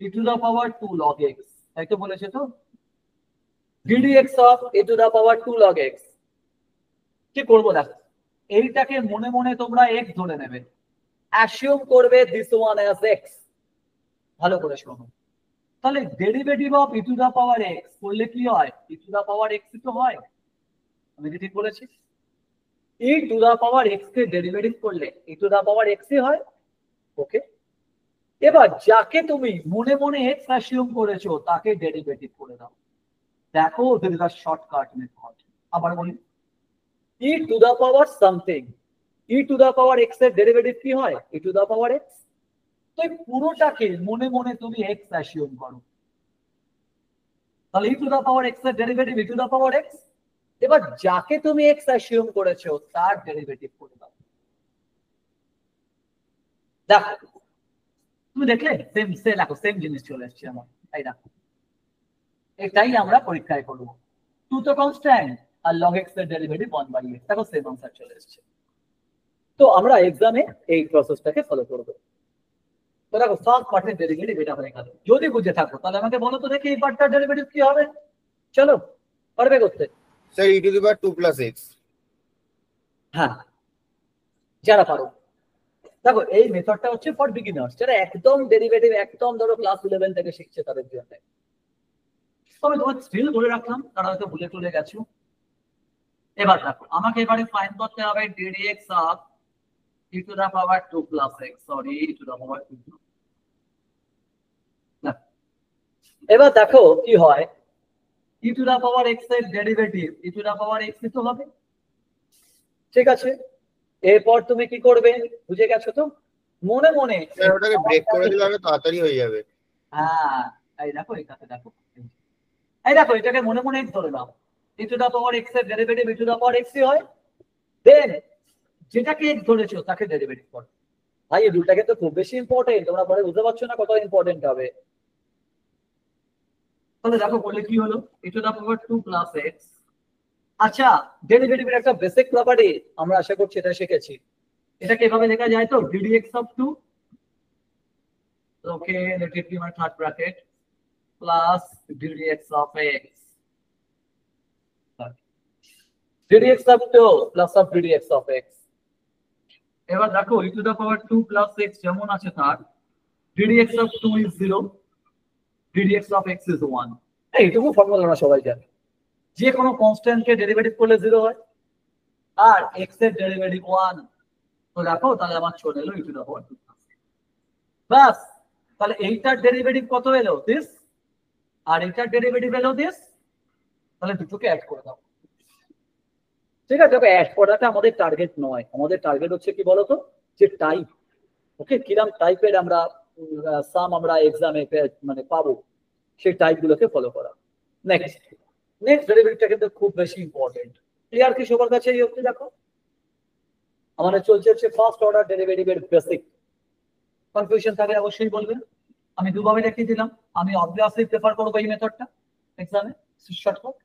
e to the power 2 log x, তাই তো বলেছে তো, ddx of e to the power 2 log x, কি করবো দেখো, এইটাকে মনে মনে তোমরা x ধরে নেবে, অ্যাসিউম করবে this one as x। ভালো করে শোনো, তাহলে derivative of e to the power x করলে কি হয়, e to the power x তো হয়, আমি কি ঠিক বলেছি? E to the power x কে ডেরিভেটিভ করলে e to the power x ই হয়। ওকে, এবার যাকে তুমি মনে মনে এক্স অ্যাসিউম করেছো তাকে ডেরিভেটিভ করে দাও। দেখো this is a shortcut method. আবার বলি, e to the power something, e to the power x এর ডেরিভেটিভ কি হয়? E to the power x. তো এই পুরোটাকে মনে মনে তুমি এক্স অ্যাসিউম করো, তাহলে e to the power x এর derivative e to the power x. এবার যাকে তুমি এক্স অ্যাসিউম করেছো তার ডেরিভেটিভ করে দাও। দেখো তুমি দেখলে সেম দেখো সেম জিনিস চলে এসছে আমার, তাই দেখো এটাই আমরা পরীক্ষায় করবো। টু তো কনস্ট্যান্ট আর লগ এক্স এর ডেরিভেটিভ 1/x, দেখো সেম আনসার চলে এসছে। তো আমরা এক্সামে এই প্রসেসটাকে ফলো করবো। তো দেখো ফার্স্ট পার্টের ডেরিভেটিভ এটা হয়ে গেল। যদি বুঝে থাকো তাহলে আমাকে বলো তো দেখি এই পার্টটার ডেরিভেটিভ কি হবে। চলো, পারবে করতে? Sir E two the power 2 + x। হ্যাঁ, যারা পারো। দেখো এই মেথডটা হচ্ছে ফর বিগিনার্স, যারা একদম ডেরিভেটিভ একদম ধরো ক্লাস 11 থেকে শিখছে তাদের জন্য। তবে তোমার স্টিল বলে রাখলাম, তারা হয়তো ভুলে চলে গেছো। এবার দেখো আমাকে এবারে ফাইন্ড করতে হবে ddx of e to the power 2 + x, sorry e to the power 2। এবার দেখো কি হয়, e to the power x এর derivative e to the power x তো হবে। ঠিক আছে, এরপর তুমি কি করবে বুঝে গেছো তো? মনে মনে স্যার ওটাকে ব্রেক করে দিলে আরো তাড়াতাড়ি হয়ে যাবে। হ্যাঁ, এই দেখো এটাতে দেখো, এই দেখো এটাকে মনে মনে ধরে নাও e to the power x এর derivative e to the power x হয়। দেন যেটাকে x ধরেছো তাকে ডেরিভেটিভ করো। ভাই এই দুটাকে তো খুব বেশি ইম্পর্টেন্ট, তোমরা পরে বুঝতে পারছো না কত ইম্পর্টেন্ট হবে। তাহলে দেখো বলে কি হলো, ই টু দা পাওয়ার 2 + x। আচ্ছা, ডেরিভেটিভের একটা বেসিক প্রপার্টি আমরা আশা করছি এটা শিখেছি। এটাকে এভাবে লেখা যায় তো ddx of 2, okay let it be my third bracket, plus ddx of x, ddx of 2 plus of ddx of x। এবার দেখো ই টু দা পাওয়ার 2 + x যেমন আছে তার ddx of 2 is 0, ddx of x is 1। এইটুকু formula আমরা সবাই জানি, যে কোনো কনস্ট্যান্ট কে ডেরিভেটিভ করলে 0 হয় আর x এর ডেরিভেটিভ 1। তো দেখো তাহলে আমার চলে এলো ই টু দা পাওয়ার 2। বাস, তাহলে এইটার ডেরিভেটিভ কত এলো দিস, আর এইটার ডেরিভেটিভ এলো দিস, তাহলে দুটোকে অ্যাড করে দাও। ঠিক আছে, ওকে অ্যাড করাটা আমাদের টার্গেট নয়, আমাদের টার্গেট হচ্ছে কি বলতো, যে টাইপ, ওকে কিরাম টাইপের আমরা সাম আমরা এক্সামে মানে পাবো সেই টাইপ গুলোকে ফলো করা। নেক্সট ডেরিভেটিভটা কিন্তু খুব বেশি ইম্পর্টেন্ট। ক্লিয়ার কি সবার কাছে? এই অবধি দেখো আমাদের চলছে হচ্ছে ফার্স্ট অর্ডার ডেরিভেটিভের বেসিক। কনফিউশন থাকলে অবশ্যই বলবেন। আমি দুভাবে দেখিয়ে দিলাম, আমি অবভিয়াসলি প্রেফার করবো এই মেথডটা এক্সামে, শর্টকাট।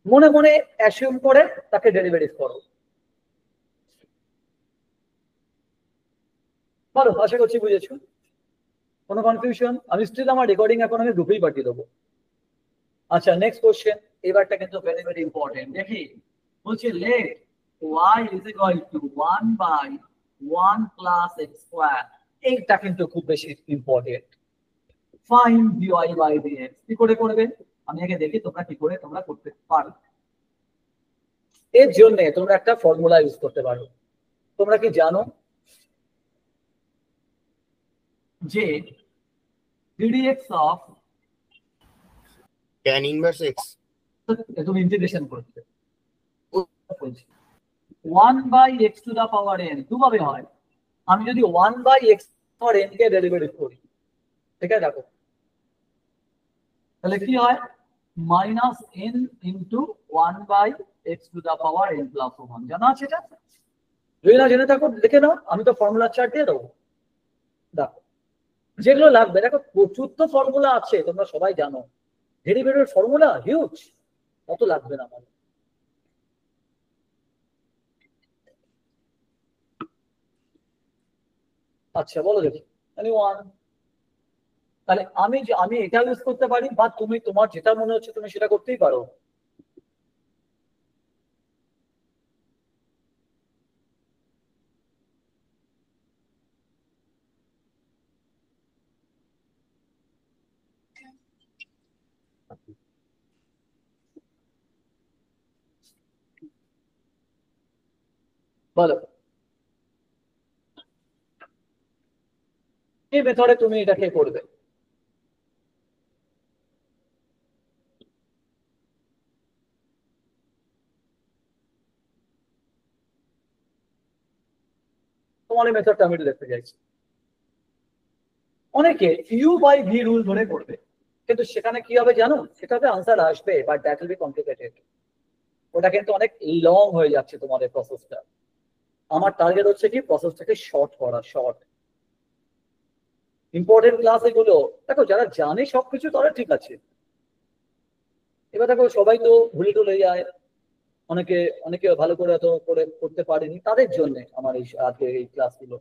মনে মনে অ্যাসিউম করে তাকে ডেরিভেটিভ করো। ভালো, আশা করছি বুঝেছো। কোনো কনফিউশন? আমি স্টিল আমার রেকর্ডিং এখন আমি গ্রুপেই পাঠিয়ে দেবো। আচ্ছা নেক্সট কোশ্চেন, এবারটা কিন্তু ভেরি ভেরি ইম্পর্টেন্ট। দেখি বলছে let y is equal to 1/1 plus x square. এইটা কিন্তু খুব বেশি important. Find dy by dx কি করে করবে আমি আগে দেখি তোমরা কি করে তোমরা করতে পারো। এর জন্য তোমরা একটা ফর্মুলা ইউজ করতে পারো। তোমরা কি জানো যে ddx of, tan inverse x। তুমি ইন্টিগ্রেশন করতে বলছি 1/x to the power n দুভাবে হয়। আমি যদি 1/x পাওয়ার n কে ডেরিভেটিভ করি, ঠিক আছে দেখো তাহলে কি হয়, minus n into 1/x to the power n plus 1। জানা আছে এটা? যদি না জেনে থাকো দেখে নাও, আমি তো ফর্মুলা চার্ট দিয়ে দেবো। দেখো যেগুলো লাগবে, দেখো প্রচুর তো ফর্মুলা আছে, তোমরা সবাই জানো ডেরিভেটিভের ফর্মুলা হিউজ, অত লাগবে না আমার। আচ্ছা বলো দেখি, ওয়ান, তাহলে আমি এটা ইউজ করতে পারি, বা তুমি তোমার যেটা মনে হচ্ছে তুমি সেটা করতেই পারো। বলো এই মেথডে তুমি এটাকে করবে। তোমার এই মেথডটা আমি দেখতে চাইছি। অনেকে ইউ বাই ভি রুল ধরে করবে, কিন্তু সেখানে কি হবে জানো, সেটাতে আনসার আসবে but that will be complicated. ওটা কিন্তু অনেক লং হয়ে যাচ্ছে তোমাদের প্রসেসটা। আমার টার্গেট হচ্ছে কি প্রসেসটাকে শর্ট করা, শর্ট ইম্পর্টেন্ট ক্লাস এগুলো। দেখো যারা জানে সবকিছু তারা ঠিক আছে, এবার দেখো সবাই তো ভুলে টুলে যায়, অনেকে অনেকে ভালো করে এত করে করতে পারেনি, তাদের জন্য আমার এই আজকে এই ক্লাসগুলো।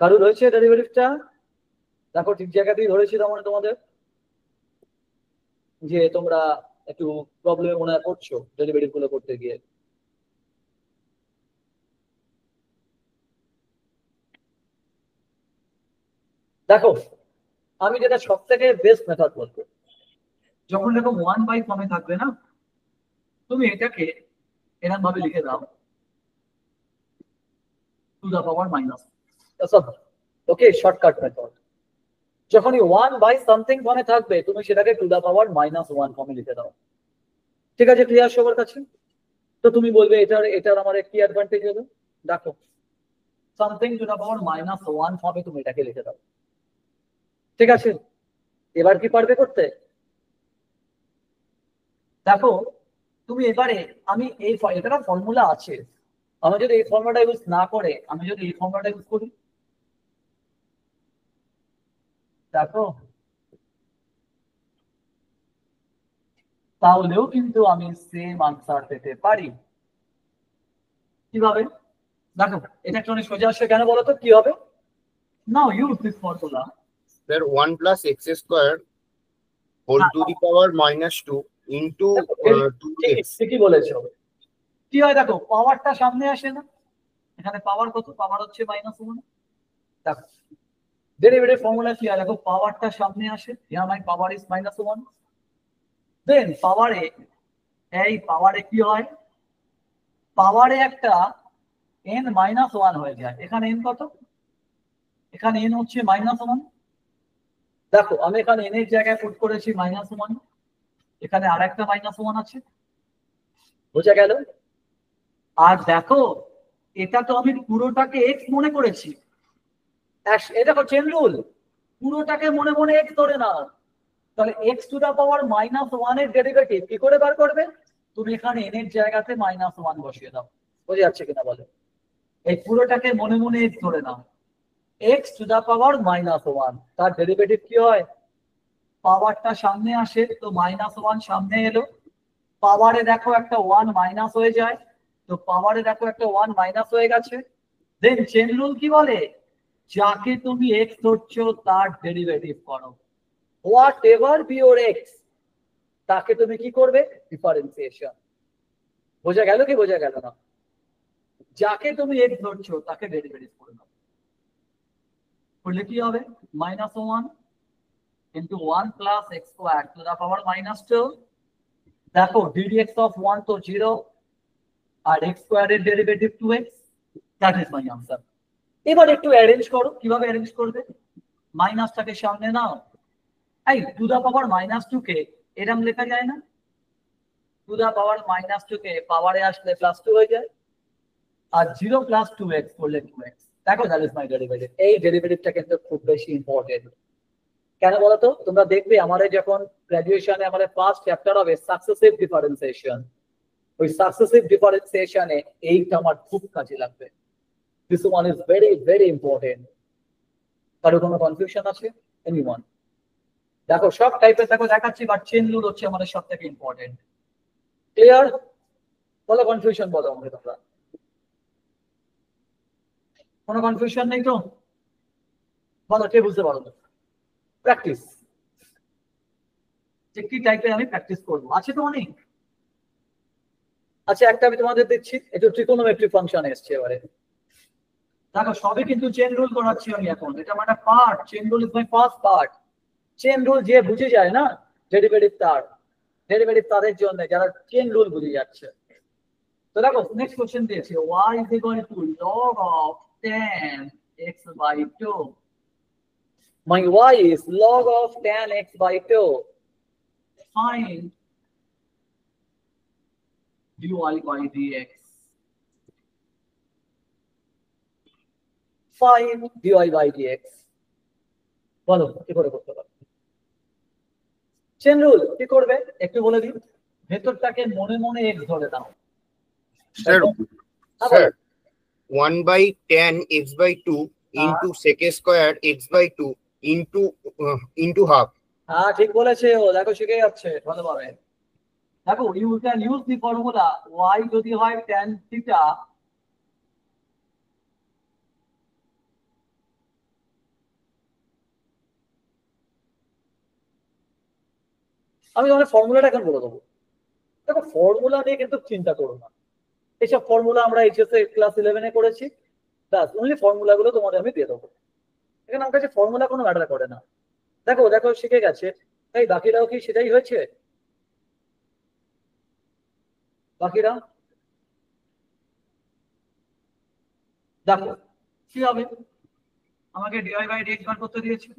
কারো রয়েছে ডেরিভেটিভটা? দেখো ঠিক জায়গাতেই ধরেছি তার তোমাদের, যে তোমরা একটু প্রবলেমে মনে হয় পড়ছো ডেরিভেটিভ গুলো করতে গিয়ে। দেখো আমি যেটা সব থেকে বেস্ট মেথড বলবো, যখন দেখো 1/, ফর্মে থাকবে না, তুমি এটাকে এরকম ভাবে লিখে দাও to the power minus, okay shortcut method. যখনই 1/, সামথিং ফর্মে থাকবে তুমি সেটাকে টু দা পাওয়ার -1 ফর্মে লিখে দাও। ঠিক আছে, ক্লিয়ার সবার কাছে? তো তুমি বলবে এটার এটার আমার কি অ্যাডভান্টেজ হলো, দেখো সামথিং টু দা পাওয়ার -1 ফর্মে তুমি এটাকে লিখে দাও। ঠিক আছে, এবার কি পারবে করতে? দেখো তুমি এবারে, আমি এই এটা ফর্মুলা আছে, আমি যদি এই ফর্মুলাটা ইউজ না করে আমি যদি এই ফর্মুলাটা ইউজ করি, দেখো তাহলেও কিন্তু আমি সেম আনসার পেতে পারি। কিভাবে? দেখো এটা একটু অনেক সোজা আসছে, কেন বলো তো কি হবে? Now use this formula. Sir 1 + x² whole to the power -2 into 2x। ঠিকই বলেছো। কি হয় দেখো, পাওয়ারটা সামনে আসে না, এখানে পাওয়ার কত, পাওয়ার হচ্ছে -1। দেখো ডেরিভেটিভ ফর্মুলা কি হয়, দেখো পাওয়ারটা সামনে আসে, হিয়ার মাই পাওয়ার ইজ -1। দেন পাওয়ারে, এই পাওয়ারে কি হয়, পাওয়ারে একটা n-1 হয়ে যায়। এখানে n কত, এখানে n হচ্ছে -1। দেখো আমি এখানে n এর জায়গায় পুট করেছি -1, এখানে আর একটা -1 আছে, বোঝা গেল? আর দেখো এটা তো আমি পুরোটাকে x মনে করেছি, এই দেখো চেন রুল, পুরোটাকে মনে মনে x ধরে নাও, তাহলে x টু দা পাওয়ার -1 এর ডেরিভেটিভ কি করে বার করবে? তুমি এখানে n এর জায়গাতে -1 বসিয়ে দাও। বোঝা যাচ্ছে কিনা বলো? এই পুরোটাকে মনে মনে x ধরে নাও, x টু দা পাওয়ার -1, তার ডেরিভেটিভ কি হয়, পাওয়ারটা সামনে আসে তো -1 সামনে এলো, পাওয়ারে দেখো একটা 1 মাইনাস হয়ে যায়, তো পাওয়ারে দেখো একটা 1 মাইনাস হয়ে গেছে। দেন চেন রুল কি বলে, যাকে তুমি x ধরছো তার ডেরিভেটিভ করো, what ever be your x, তাকে তুমি কি করবে, ডিফারেন্সিয়েশন। বোঝা গেল কি বোঝা গেল না? যাকে তুমি x ধরছো তাকে ডেরিভেটিভ করে নাও, করলে কি হবে, -1 into 1 + x² to the power -2। দেখো ddx of 1 তো 0, আর x² এর derivative 2x, that is my answer. এবার একটু অ্যারেঞ্জ করো, কিভাবে অ্যারেঞ্জ করবে, মাইনাসটাকে সামনে নাও, এই টু দা পাওয়ার -2 কে এরকম লেখা যায় না, টু দা পাওয়ার -2 কে পাওয়ারে আসলে +2 হয়ে যায়, আর 0 + 2x করলে 2x। দেখো দ্যাট ইজ মাই ডেরিভেটিভ। এই ডেরিভেটিভটা কিন্তু খুব বেশি ইম্পর্টেন্ট। কেন বলতো, তোমরা দেখবে আমাদের যখন গ্রাজুয়েশনে আমাদের ফার্স্ট চ্যাপ্টার হবে সাকসেসিভ ডিফারেন্সিয়েশন, ওই সাকসেসিভ ডিফারেন্সিয়েশনে এইটা আমার খুব কাজে লাগবে। This one is very very important. কারো কোনো কনফিউশন আছে? এনিওয়ান? দেখো সব টাইপের দেখো দেখাচ্ছি, বাট চেন রুল হচ্ছে আমাদের সব থেকে ইম্পর্টেন্ট। ক্লিয়ার? বলো কনফিউশন বলো আমাকে তোমরা, কোনো কনফিউশন নেই তো? বলো কে বুঝতে পারো না? প্র্যাকটিস, যে কি টাইপের আমি প্র্যাকটিস করবো আছে তো অনেক। আচ্ছা একটা আমি তোমাদের দিচ্ছি, একটু ট্রিকোনোমেট্রি ফাংশন এসছে এবারে। দেখো সবই কিন্তু চেন রুল করাচ্ছি আমি এখন, এটা মানে part, chain rule is my first part. Chain rule যে বুঝে যায় না ডেরিভেটিভ তাদের জন্য যারা চেন রুল বুঝে যাচ্ছে। তো দেখো নেক্সট কোশ্চেন দিয়েছে y is equal to log of tan x by 2. My y is log of tan x by 2. Find dy by dx. Find dy by dx. বলো কি করে করতে পারো? চেন রুল কি করবে একটু বলে দিই। ভেতরটাকে মনে মনে x ধরে দাও। Sir sir 1/tan x/2 into sec square x/2 into half. হ্যাঁ ঠিক বলেছে ও, দেখো শিখে যাচ্ছে ভালোভাবে। দেখো you can use the formula y যদি হয় tan থিটা আমি তোমাদের ফর্মুলাটা এখন বলে দেবো। দেখো ফর্মুলা নিয়ে কিন্তু চিন্তা করো না, এইসব ফর্মুলা আমরা এইচএস এ ক্লাস 11-এ করেছি, ব্যাস অনলি ফর্মুলা গুলো তোমাদের আমি দিয়ে দেবো। এখানে আমার কাছে ফর্মুলা কোনো ম্যাটার করে না। দেখো দেখো শিখে গেছে, তাই বাকিরাও কি সেটাই হয়েছে? বাকিরা দেখো কি হবে, আমাকে ডিআই বাই ডিএক্স বার করতে দিয়েছে।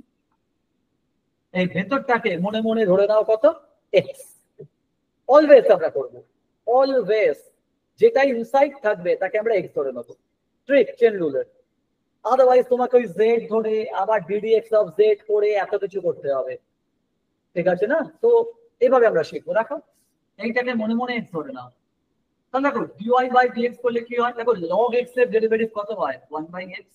এই ভেতরটাকে মনে মনে ধরে নাও কত এক্স। অলওয়েজ আমরা করব, অলওয়েজ যেটা ইনসাইড থাকবে তাকে আমরা এক্স ধরে নেবো, ট্রিক চেন রুলের। আদারওয়াইজ তোমাকে ওই জেড ধরে আবার ডিডিএক্স অফ জেড করে এত কিছু করতে হবে, ঠিক আছে না? তো এইভাবে আমরা শিখবো। দেখো এইটাকে মনে মনে এক্স ধরে নাও। তাহলে দেখো ডিওয়াই বাই ডিএক্স করলে কি হয়, দেখো লগ এক্স এর ডেরিভেটিভ কত হয় 1/x।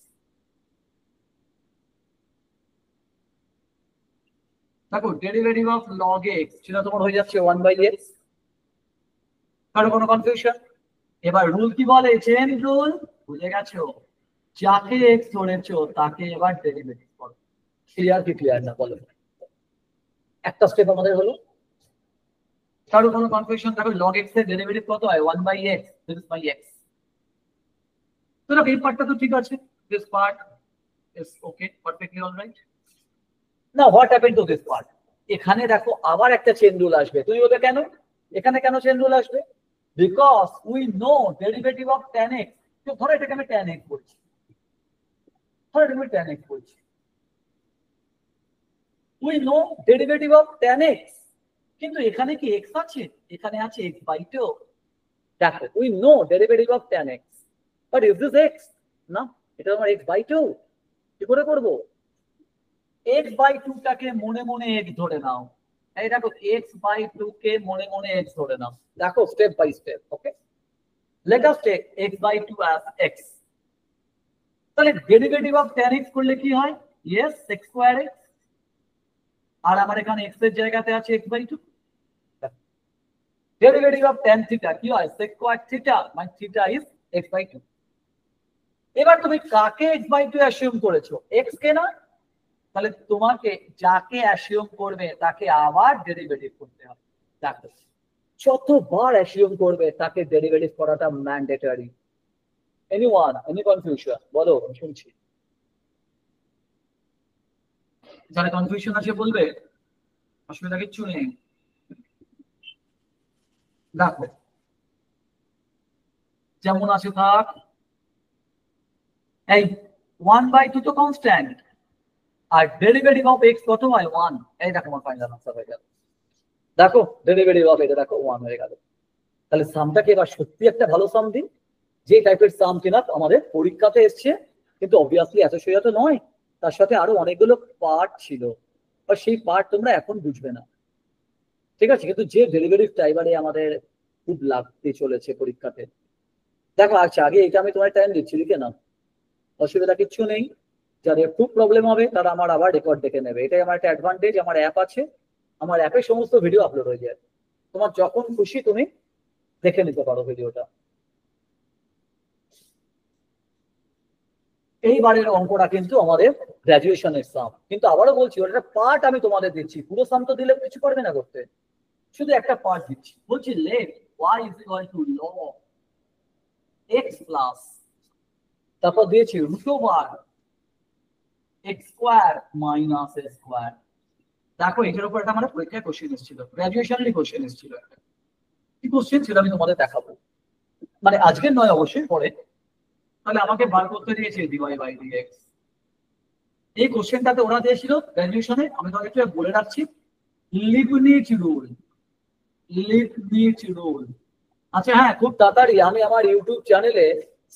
দেখো ডেরিভেটিভ অফ লগ এক্স সেটা তোমার হয়ে যাচ্ছে 1/x। কারো কোনো কনফিউশন? এবার রুল কি বলে, চেন রুল বুঝে গেছো, যাকে এক্স ধরেছো তাকে এবার ডেরিভেটিভ করো। ক্লিয়ার কি ক্লিয়ার না বলো? একটা স্টেপ আমাদের হলো। কারো কোনো কনফিউশন? দেখো লগ এক্স এর ডেরিভেটিভ কত হয় 1/x, this is by x. তো দেখো এই পার্টটা তো ঠিক আছে, this part is okay, perfectly alright. না what happen to this part? এখানে দেখো আবার একটা চেন রুল আসবে। তুমি বলবে কেন এখানে কেন চেন রুল আসবে? Because we know derivative of tan x। তো ধরো এটাকে আমি tan x বলছি, ধরো এটাকে আমি tan x বলছি। We know derivative of tan x, কিন্তু এখানে কি x আছে? এখানে আছে x/2। দেখো we know derivative of tan x, but is this x? না, এটা আমার x/2। কি করে করবো? x/2 টাকে মনে মনে x ধরে নাও। এই দেখো x/2 কে মনে মনে x ধরে নাও। দেখো step by step, okay? Let us take x/2 as x। তাহলে ডেরিভেটিভ অফ tan x করলে কি হয়? yes sec square x, আর আমার এখানে x এর জায়গাতে আছে x/2। Derivative of tan theta কি হয়? sec square থিটা, মানে থিটা ইজ x/2। এবার তুমি কাকে x/2 অ্যাসিউম করেছো? x কে না? তাহলে তোমাকে যাকে অ্যাসিউম করবে তাকে আবার ডেরিভেটিভ করতে হবে। দেখো যতবার অ্যাসিউম করবে তাকে ডেরিভেটিভ করাটা ম্যান্ডেটরি। Anyone any confusion? বলো আমি শুনছি। যারা কনফিউশন আছে বলবে, অসুবিধা কিচ্ছু নেই। দেখো যেমন আছে থাক, এই 1/2 তো কনস্ট্যান্ট, আর ডেরিভেটিভ অফ x কত হয় 1। এই দেখো আমার ফাইনাল আনসার হয়ে গেল। দেখো ডেরিভেটিভ অফ এটা দেখো 1 হয়ে গেল। তাহলে সামটাকে এবার সত্যি একটা ভালো সাম দিন, যে টাইপের সাম কিনা আমাদের পরীক্ষাতে এসছে, কিন্তু অবভিয়াসলি এত সোজা তো নয়, তার সাথে আরো অনেকগুলো পার্ট ছিল, আর সেই পার্ট তোমরা এখন বুঝবে না, ঠিক আছে? কিন্তু যে ডেরিভেটিভটা এবারে আমাদের খুব লাগতে চলেছে পরীক্ষাতে। দেখো আচ্ছা আগে এটা আমি তোমার টাইম দিচ্ছি, লিখে নাও, অসুবিধা কিচ্ছু নেই। যাদের খুব প্রবলেম হবে তারা আমার আবার রেকর্ড দেখে নেবে। এটাই আমার একটা অ্যাডভান্টেজ, আমার অ্যাপ আছে, আমার অ্যাপে সমস্ত ভিডিও আপলোড হয়ে যায়, তোমার যখন খুশি তুমি দেখে নিতে পারো ভিডিওটা। এইবারের অঙ্কটা কিন্তু আমাদের গ্রাজুয়েশনের সাম, কিন্তু আবারও বলছি ওটা পার্ট আমি তোমাদের দিচ্ছি, পুরো সাম তো দিলে কিছু পারবে না করতে, শুধু একটা পার্ট দিচ্ছি। বলছি let y is equal to log x plus, তারপর দিয়েছি √x² - a² দেখো এটার উপর একটা আমার পরীক্ষায় কোশ্চেন এসেছিল, গ্রাজুয়েশনেরই কোশ্চেন এসেছিল একটা। কি কোশ্চেন সেটা আমি তোমাদের দেখাবো, মানে আজকের নয় অবশ্যই পরে। তাহলে আমাকে বার করতে দিয়েছে ডিওয়াই বাই ডিএক্স। এই কোশ্চেনটাতে ওরা দিয়েছিল গ্রাজুয়েশনে, আমি তোমাকে একটু বলে রাখছি। Leibniz rule, Leibniz rule. আচ্ছা হ্যাঁ, খুব তাড়াতাড়ি আমি আমার ইউটিউব চ্যানেলে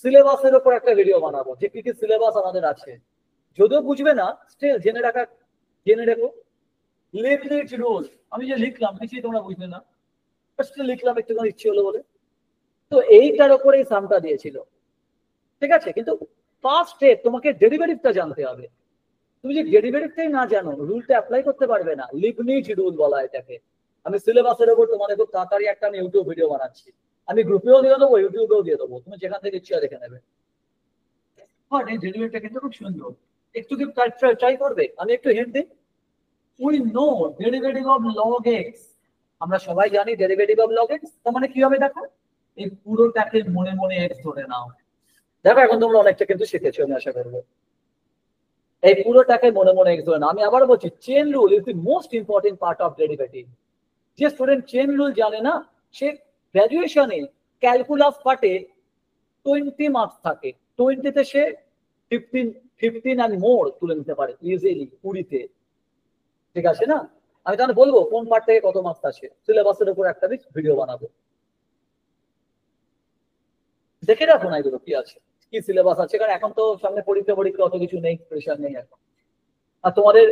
সিলেবাসের উপর একটা ভিডিও বানাবো, যে কি কি সিলেবাস আমাদের আছে। যদিও বুঝবে না, স্টিল জেনে রেখো। লিবনিজ রুল আমি যে লিখলাম কিছুই তোমরা বুঝবে না, স্টিল লিখলাম একটুখানি ইচ্ছে হলো বলে। তো এইটার উপরে এই সামটা দিয়েছিল, ঠিক আছে। কিন্তু ফার্স্ট স্টেপ তোমাকে ডেরিভেটিভটা জানতে হবে। তুমি যে ডেরিভেটিভটাই না জানো, রুলটা অ্যাপ্লাই করতে পারবে না। লিবনিজ রুল বলা এটাকে। আমি সিলেবাসের উপর তোমাদের খুব তাড়াতাড়ি একটা আমি ইউটিউব ভিডিও বানাচ্ছি, আমি গ্রুপেও দিয়ে দেবো, ইউটিউবেও দিয়ে দেবো, তুমি যেখান থেকে ইচ্ছা দেখে নেবে। হ্যাঁ, এই ডেরিভেটিভটা কিন্তু খুব সুন্দর, একটু কি ট্রাই করবে? আমি একটু হিন্ট দিই। We know derivative of log x, আমরা সবাই জানি ডেরিভেটিভ অফ লগ এক্স। তার মানে কি হবে দেখো, এই পুরোটাকে মনে মনে এক্স ধরে নাও। দেখো এখন তোমরা অনেকটা কিন্তু শিখেছো আমি আশা করবো। এই পুরোটাকে মনে মনে এক্স ধরে নাও। আমি আবার বলছি, chain rule is the most important part of derivative. যে স্টুডেন্ট চেন রুল জানে না, সে গ্র্যাজুয়েশনে ক্যালকুলাস পার্টে 20 মার্কস থাকে, 20-তে সে 15 অ্যান্ড মোর তুলে নিতে পারে ইজিলি 20-তে, ঠিক আছে না? আমি তাহলে বলবো কোন পার্ট থেকে কত মার্কস আসে, সিলেবাসের উপর একটা ভিডিও বানাবো, দেখে রাখো না এগুলো কি আছে, কি সিলেবাস আছে। কারণ এখন তো সামনে পরীক্ষা অত কিছু নেই, প্রেশার নেই এখন। আর তোমাদের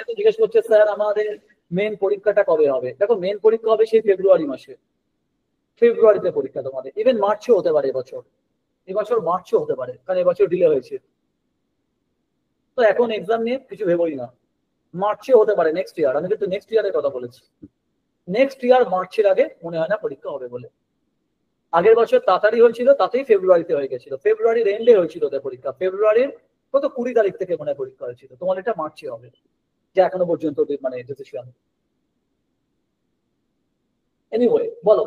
তো জিজ্ঞেস করছে স্যার আমাদের মেন পরীক্ষাটা কবে হবে। দেখো মেন পরীক্ষা হবে সেই ফেব্রুয়ারি মাসে, ফেব্রুয়ারিতে পরীক্ষা তোমাদের। ইভেন মার্চেও হতে পারে এবছর মার্চেও হতে পারে, কারণ এবছর ডিলে হয়েছে। তো এখন এক্সাম নিয়ে কিছু ভেবোই না, মার্চে হতে পারে নেক্সট ইয়ার। আমি কিন্তু নেক্সট ইয়ারের কথা বলেছি, নেক্সট ইয়ার মার্চের আগে মনে হয় না পরীক্ষা হবে বলে। আগের বছর তাড়াতাড়ি হয়েছিল, তাতেই ফেব্রুয়ারিতে হয়ে গেছিল, ফেব্রুয়ারির এন্ডে হয়েছিল ওদের পরীক্ষা। ফেব্রুয়ারির কত 20 তারিখ থেকে মনে হয় পরীক্ষা হয়েছিল, তোমার এটা মার্চে হবে, যে এখনো পর্যন্ত মানে ডিসিশন। এনিওয়ে বলো।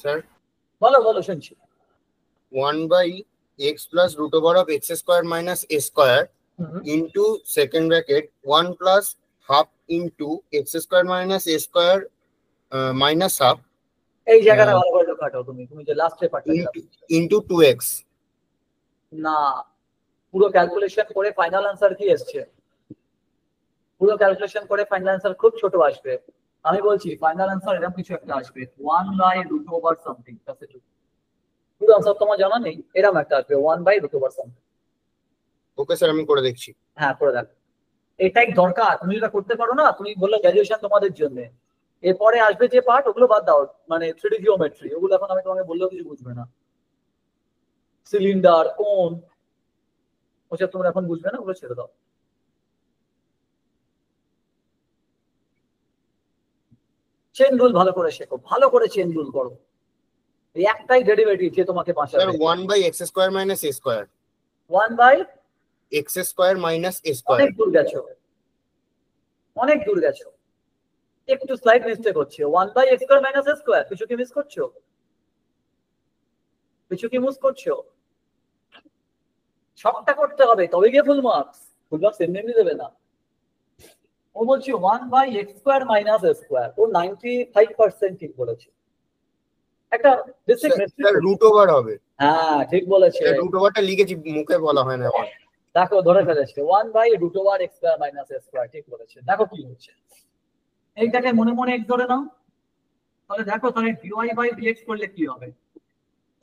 স্যার বলো বলো শুনছি। 1/x plus root over of x square minus a square into second bracket 1 plus half into x square minus a square minus half এই জায়গাটা ভালো করে কাটো, তুমি যে লাস্ট পেপারটা into 2x। না, পুরো ক্যালকুলেশন করে ফাইনাল আনসার কি আসছে? পুরো ক্যালকুলেশন করে ফাইনাল আনসার খুব ছোট আসবে। আমি বলছি ফাইনাল আনসার এরকম কিছু একটা আসবে, 1/√over something। পুরো আনসার তোমার জানা নেই, এরকম একটা আসবে 1/√over something। ওকে স্যার, আমি করে দেখছি। হ্যাঁ করে দেখো, এটাই দরকার। তুমি যেটা করতে পারো না, তুমি বললে গ্র্যাজুয়েশন তোমাদের জন্য, এরপরে আসবে যে পার্ট ওগুলো বাদ দাও, মানে 3D জিওমেট্রি ওগুলো এখন আমি তোমাকে বললেও কিছু বুঝবে না। সিলিন্ডার, কোন, ওসব তোমরা এখন বুঝবে না, ওগুলো ছেড়ে দাও। চেন রুল ভালো করে শেখো, ভালো করে চেন রুল করো। এই একটাই ডেরিভেটিভ যে তোমাকে স্যার বাঁচাবে। 1/x square minus a square, 1/x square minus a square। অনেক দূর গেছো, অনেক দূর গেছো, একটু স্লাইড মিস্টেক হচ্ছে। 1/x square minus a square, কিছু কি মিস করছো? কিছু কি মিস করছো? সবটা করতে হবে তবে গিয়ে ফুল মার্কস এমনি দেবে না। ও বলছি 1/x square minus a square, ও 95% ঠিক বলেছে। একটা বেসিক স্যার রুট ওভার হবে। হ্যাঁ ঠিক বলেছে, রুট ওভারটা লিখেছি, মুখে বলা হয় না এখন। দেখো ধরে ফেলেছে 1/√over x square minus a square, ঠিক বলেছে। দেখো কি হচ্ছে, এইটাকে মনে মনে x ধরে নাও। তাহলে দেখো তাহলে dy/dx করলে কি হবে।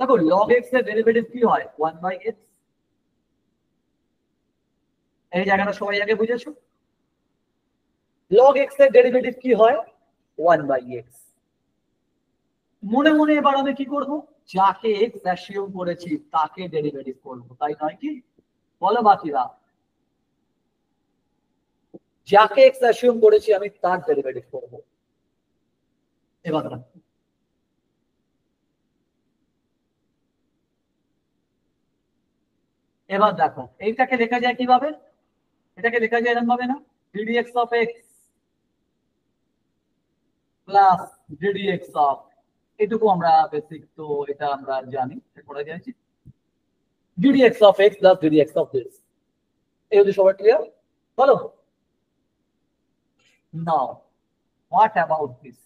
দেখো log x এর ডেরিভেটিভ কি হয়, 1/x। এই জায়গাটা সবাই আগে বুঝেছো, log x এর ডেরিভেটিভ কি হয়, 1/x। মনে মনে এবার আমি কি করব, যাকে x অ্যাসিউম করেছি তাকে ডেরিভেটিভ করব, তাই নয় কি? বলো বাকিরা, যাকে x অ্যাসিউম করেছি আমি তার ডেরিভেটিভ করব। এবার দেখো এইটাকে লেখা যায় কিভাবে, এটাকে লেখা যায় এরকম ভাবে না, ddx of x plus ddx of, এটুকু আমরা বেসিক তো এটা আমরা জানি, পড়া যাচ্ছে। ddx of x plus ddx of this. এই হচ্ছে সবার ক্লিয়ার? বলো। Now what about this?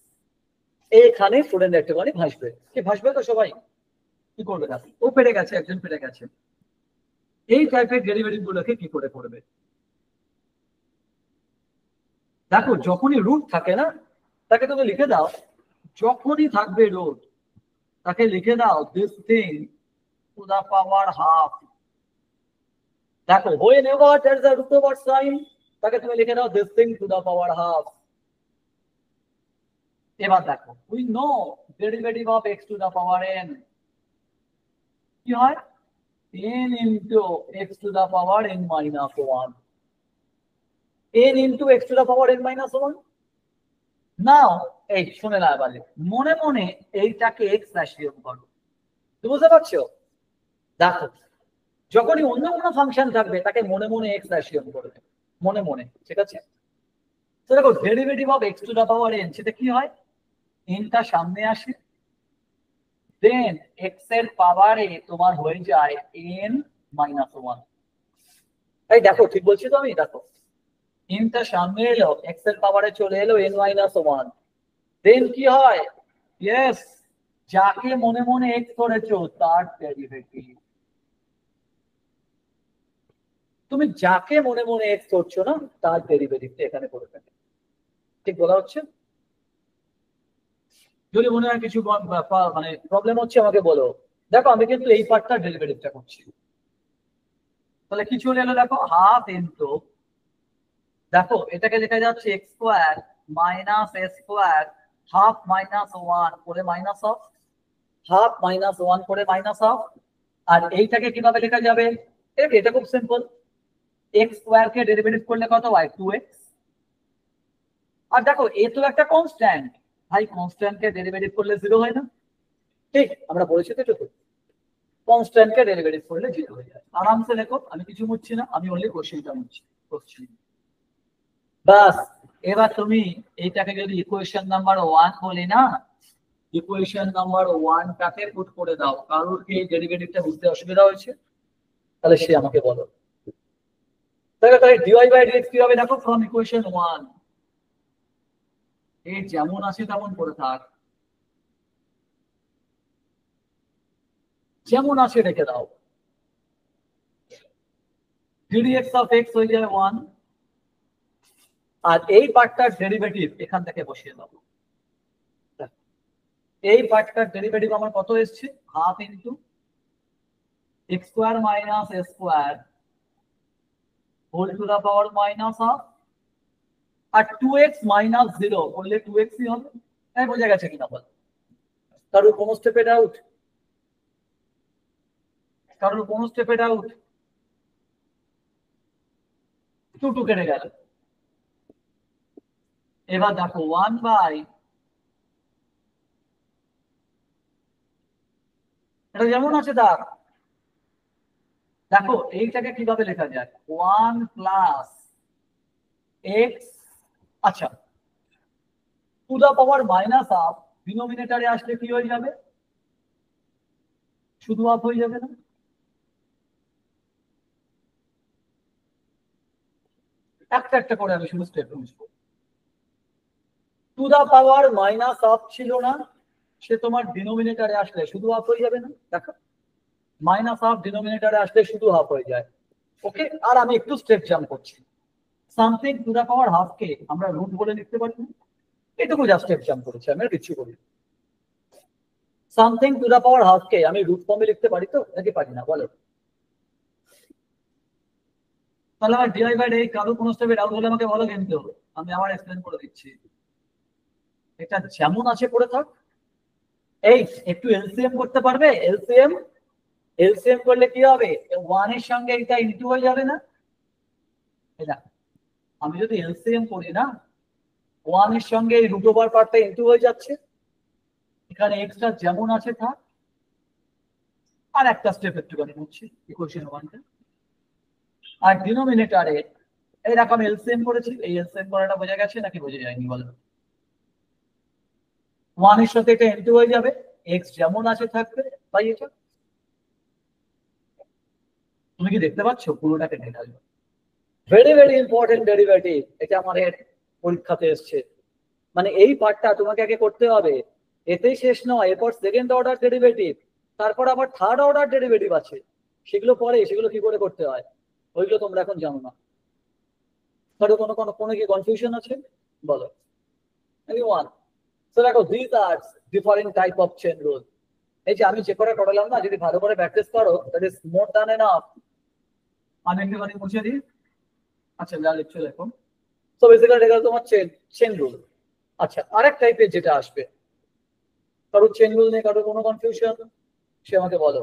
এখানে স্টুডেন্ট একটুখানি ভাসবে। কি ভাসবে তো সবাই? কি করবে না? ও পেরে গেছে, একজন পেরে গেছে। এই টাইপের ডেরিভেটিভ গুলোকে কি করে করবে? দেখো যখনই রুট থাকে না, তাকে তুমি লিখে দাও, যখনই থাকবে রুট তাকে লিখে দাও this thing to the power half. দেখো whenever there is a root over sign, তাকে তুমি লিখে দাও this thing to the power half। এবার দেখো we know derivative of x to the power n কি হয়? n into x to the power n minus 1, n into x to the power n minus 1। নাও এই শুনে না, এবারে মনে মনে এইটাকে x রাশিয়ন করো। তুমি বুঝতে পারছো? দেখো যখনই অন্য কোনো ফাংশন থাকবে তাকে মনে মনে x রাশিয়ন করবে, মনে মনে, ঠিক আছে? তো দেখো derivative of x to the power n, সেটা কি হয়? n টা সামনে আসে, দেন x এর পাওয়ারে তোমার হয়ে যায় n minus 1। এই দেখো ঠিক বলছি তো আমি? দেখো n টা সামনে এলো, x এর পাওয়ারে চলে এলো n minus 1, দেন কি হয়? ইয়েস, যাকে মনে মনে x করেছো তার ডেরিভেটিভ। তুমি যাকে মনে মনে x করছো না তার ডেরিভেটিভটা এখানে করে ফেলে। ঠিক বলা হচ্ছে? যদি মনে হয় কিছু মানে প্রবলেম হচ্ছে আমাকে বলো। দেখো আমি কিন্তু এই পার্টটা ডেরিভেটিভটা করছি, তাহলে কি চলে এলো? দেখো হাফ ইনটু, দেখো এটাকে লেখা যাচ্ছে x square minus a square half minus 1 করে মাইনাস অফ, হাফ মাইনাস 1 করে মাইনাস অফ। আর এইটাকে কিভাবে লেখা যাবে? এটা খুব সিম্পল, x স্কয়ার কে ডেরিভেটিভ করলে কত হয়? 2x। আর দেখো এ তো একটা কনস্ট্যান্ট, ভাই কনস্ট্যান্ট কে ডেরিভেটিভ করলে 0 হয় না? ঠিক আমরা বলেছি তো এটা, কনস্ট্যান্ট কে ডেরিভেটিভ করলে 0 হয়ে যায়। আরামসে লেখো, আমি কিছু মুছছি না, আমি অনলি কোশ্চেনটা মুছছি। কোশ্চেন বাস। এবার তুমি এইটাকে যদি ইকুয়েশন নাম্বার 1 বলি না, ইকুয়েশন নাম্বার 1 টাকে পুট করে দাও। কারোর কি ডেরিভেটিভটা বুঝতে অসুবিধা হয়েছে? তাহলে সে আমাকে বলো। তাহলে dy বাই dx কি হবে? দেখো ফ্রম ইকুয়েশন 1, এই যেমন আছে তেমন করে থাক, যেমন আছে রেখে দাও। ddx of x হয়ে যাবে 1, আর এই পার্টটার ডেরিভেটিভ এখান থেকে বসিয়ে দাও। এই পার্টটার ডেরিভেটিভ আমার কত এসেছে? Half into x square minus a square whole to the power minus half, আর 2x মাইনাস 0 করলে 2x ই হবে। তাই বোঝা গেছে কিনা বল? কারোর কোনো স্টেপে ডাউট? কারোর কোনো স্টেপে ডাউট? 2 কেটে গেল। এবার দেখো 1 বাই, এটা যেমন আছে দাগ। দেখো এইটাকে কিভাবে লেখা যায়? 1 প্লাস x, আচ্ছা to the power minus half ডিনোমিনেটরে আসলে কি হয়ে যাবে? শুধু হাফ হয়ে যাবে না? একটা একটা করে আমি শুধু স্টেপ বুঝবো। To the power minus half ছিল না, সে তোমার ডিনোমিনেটরে আসলে শুধু হাফ হয়ে যাবে না? দেখো মাইনাস হাফ ডিনোমিনেটরে আসলে শুধু হাফ হয়ে যায়। ওকে, আর আমি একটু স্টেপ জাম্প করছি। Something to the power half কে আমরা রুট বলে লিখতে পারি না? এটুকু জাস্ট স্টেপ জাম্প করেছি, আমি আর কিছু করি। Something to the power half কে আমি রুট ফর্মে লিখতে পারি তো, নাকি পারি না বলো? তাহলে আমার ডিআই বাই এই কারো কোনো স্টেপে ডাউট হলে আমাকে বলো, কিন্তু আমি আবার এক্সপ্লেন করে দিচ্ছি। এটা যেমন আছে পড়ে থাক। এই একটু এলসিএম করতে পারবে? এলসিএম, এলসিএম করলে কি হবে? 1 এর সঙ্গে এটা ইনটু হয়ে যাবে না? এটা আমি যদি এলসিএম করি না, 1 এর সঙ্গে এই রুট ওভার পার্টটা ইনটু হয়ে যাচ্ছে। এখানে এক্সট্রা যেমন আছে থাক। আর একটা স্টেপ একটুখানি হচ্ছে ইকুয়েশন 1 টা, আর ডিনোমিনেটরে এই রকম এলসিএম করেছি। এই এলসিএম করাটা বোঝা গেছে নাকি বোঝা যায়নি বলো? 1 এর সাথে এটা ইনটু হয়ে যাবে, এক্স যেমন আছে থাকবে বাই এটা। তুমি কি দেখতে পাচ্ছ পুরোটা কেটে গেল। ভেরি ভেরি ইম্পর্টেন্ট ডেরিভেটিভ, এটা আমাদের পরীক্ষাতে এসছে। মানে এই পার্টটা তোমাকে আগে করতে হবে, এতেই শেষ নয়, এরপর সেকেন্ড অর্ডার ডেরিভেটিভ, তারপর আবার থার্ড অর্ডার ডেরিভেটিভ আছে, সেগুলো পরে, সেগুলো কি করে করতে হয় ওইগুলো তোমরা এখন জানো না। ধরো কোনো কোনো কোনো কি কনফিউশন আছে বলো, এনিওয়ান? সো দেখো this are different type of chain rule. এই যে আমি যে করে করালাম না, যদি ভালো করে প্র্যাকটিস করো that is more than enough. আমি একটুখানি মুছে দিই। আচ্ছা যা লিখছো এখন, সো বেসিক্যালি এটা তোমার চেন রুল। আচ্ছা আরেক টাইপের যেটা আসবে, কারো চেন রুল নিয়ে কারো কোনো কনফিউশন সে আমাকে বলো।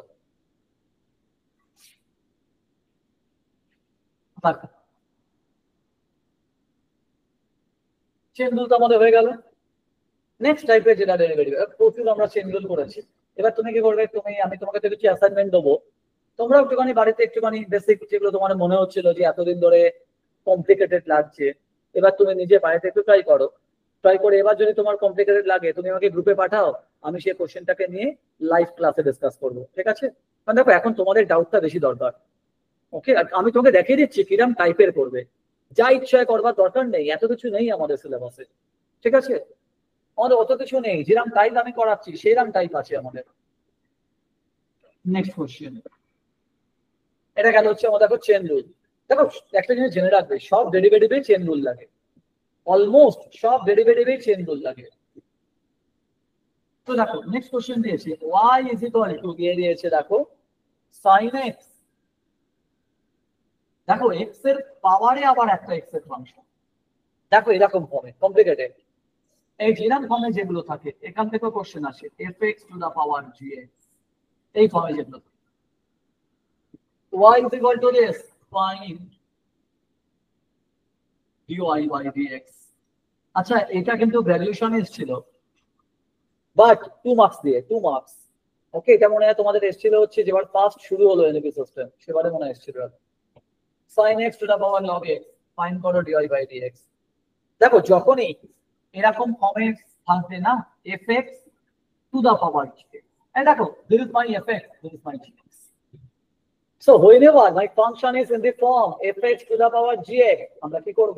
চেন রুল তো আমাদের হয়ে গেল। নেক্সট টাইপের যেটা ডেরিভেটিভ, প্রচুর আমরা চেন রুল করেছি। এবার তুমি কি করবে, আমি তোমাকে তো কিছু অ্যাসাইনমেন্ট দেবো, তোমরা একটুখানি বাড়িতে একটুখানি বেসিক যেগুলো তোমার মনে হচ্ছিল যে এতদিন ধরে কমপ্লিকেটেড লাগছে, এবার তুমি নিজে বাড়িতে একটু ট্রাই করে এবার যদি তোমার কমপ্লিকেটেড লাগে তুমি আমাকে গ্রুপে পাঠাও, আমি সেই কোশ্চেনটাকে নিয়ে লাইভ ক্লাসে ডিসকাস করবো, ঠিক আছে? কারণ দেখো এখন তোমাদের ডাউটটা বেশি দরকার, ওকে? আর আমি তোমাকে দেখিয়ে দিচ্ছি কিরম টাইপের করবে, যা ইচ্ছা করবার দরকার নেই, এত কিছু নেই আমাদের সিলেবাসে, ঠিক আছে? আমাদের অত কিছু নেই, যেরকম টাইপ আমি করাচ্ছি সেরকম টাইপ আছে আমাদের। নেক্সট কোশ্চেন, এটা গেল হচ্ছে আমাদের দেখো চেন রুল। দেখো একটা জিনিস জেনে রাখবে, সব ডেরিভেটিভে চেন রুল লাগে, অলমোস্ট সব ডেরিভেটিভে চেন রুল লাগে। তো দেখো নেক্সট কোশ্চেন দিয়েছে y ইজ ইকুয়াল টু, দিয়ে দিয়েছে দেখো sin x। দেখো x এর পাওয়ারে আবার একটা x এর ফাংশন, দেখো এরকম ফর্মে কমপ্লিকেটেড, এই যেরকম ফর্মে যেগুলো থাকে এখান থেকে কোশ্চেন আসে fx to the power gx, এই ফর্মে যেগুলো y is equal to this find dy by dx। আচ্ছা এটা কিন্তু গ্র্যাজুয়েশন এসেছিল, বাট 2 মার্কস দিয়ে, 2 মার্কস, ওকে? এটা মনে হয় তোমাদের এসেছিল হচ্ছে যেবার ফার্স্ট শুরু হলো এনএপি সিস্টেম, সেবারে মনে হয় এসেছিল sin x to the power log x find করো dy by dx। দেখো যখনই এরকম ফর্মে থাকবে না fx to the power gx, and দেখো this is my fx, this is my gx, so whenever my function is in the form fx to the power gx, আমরা কি করব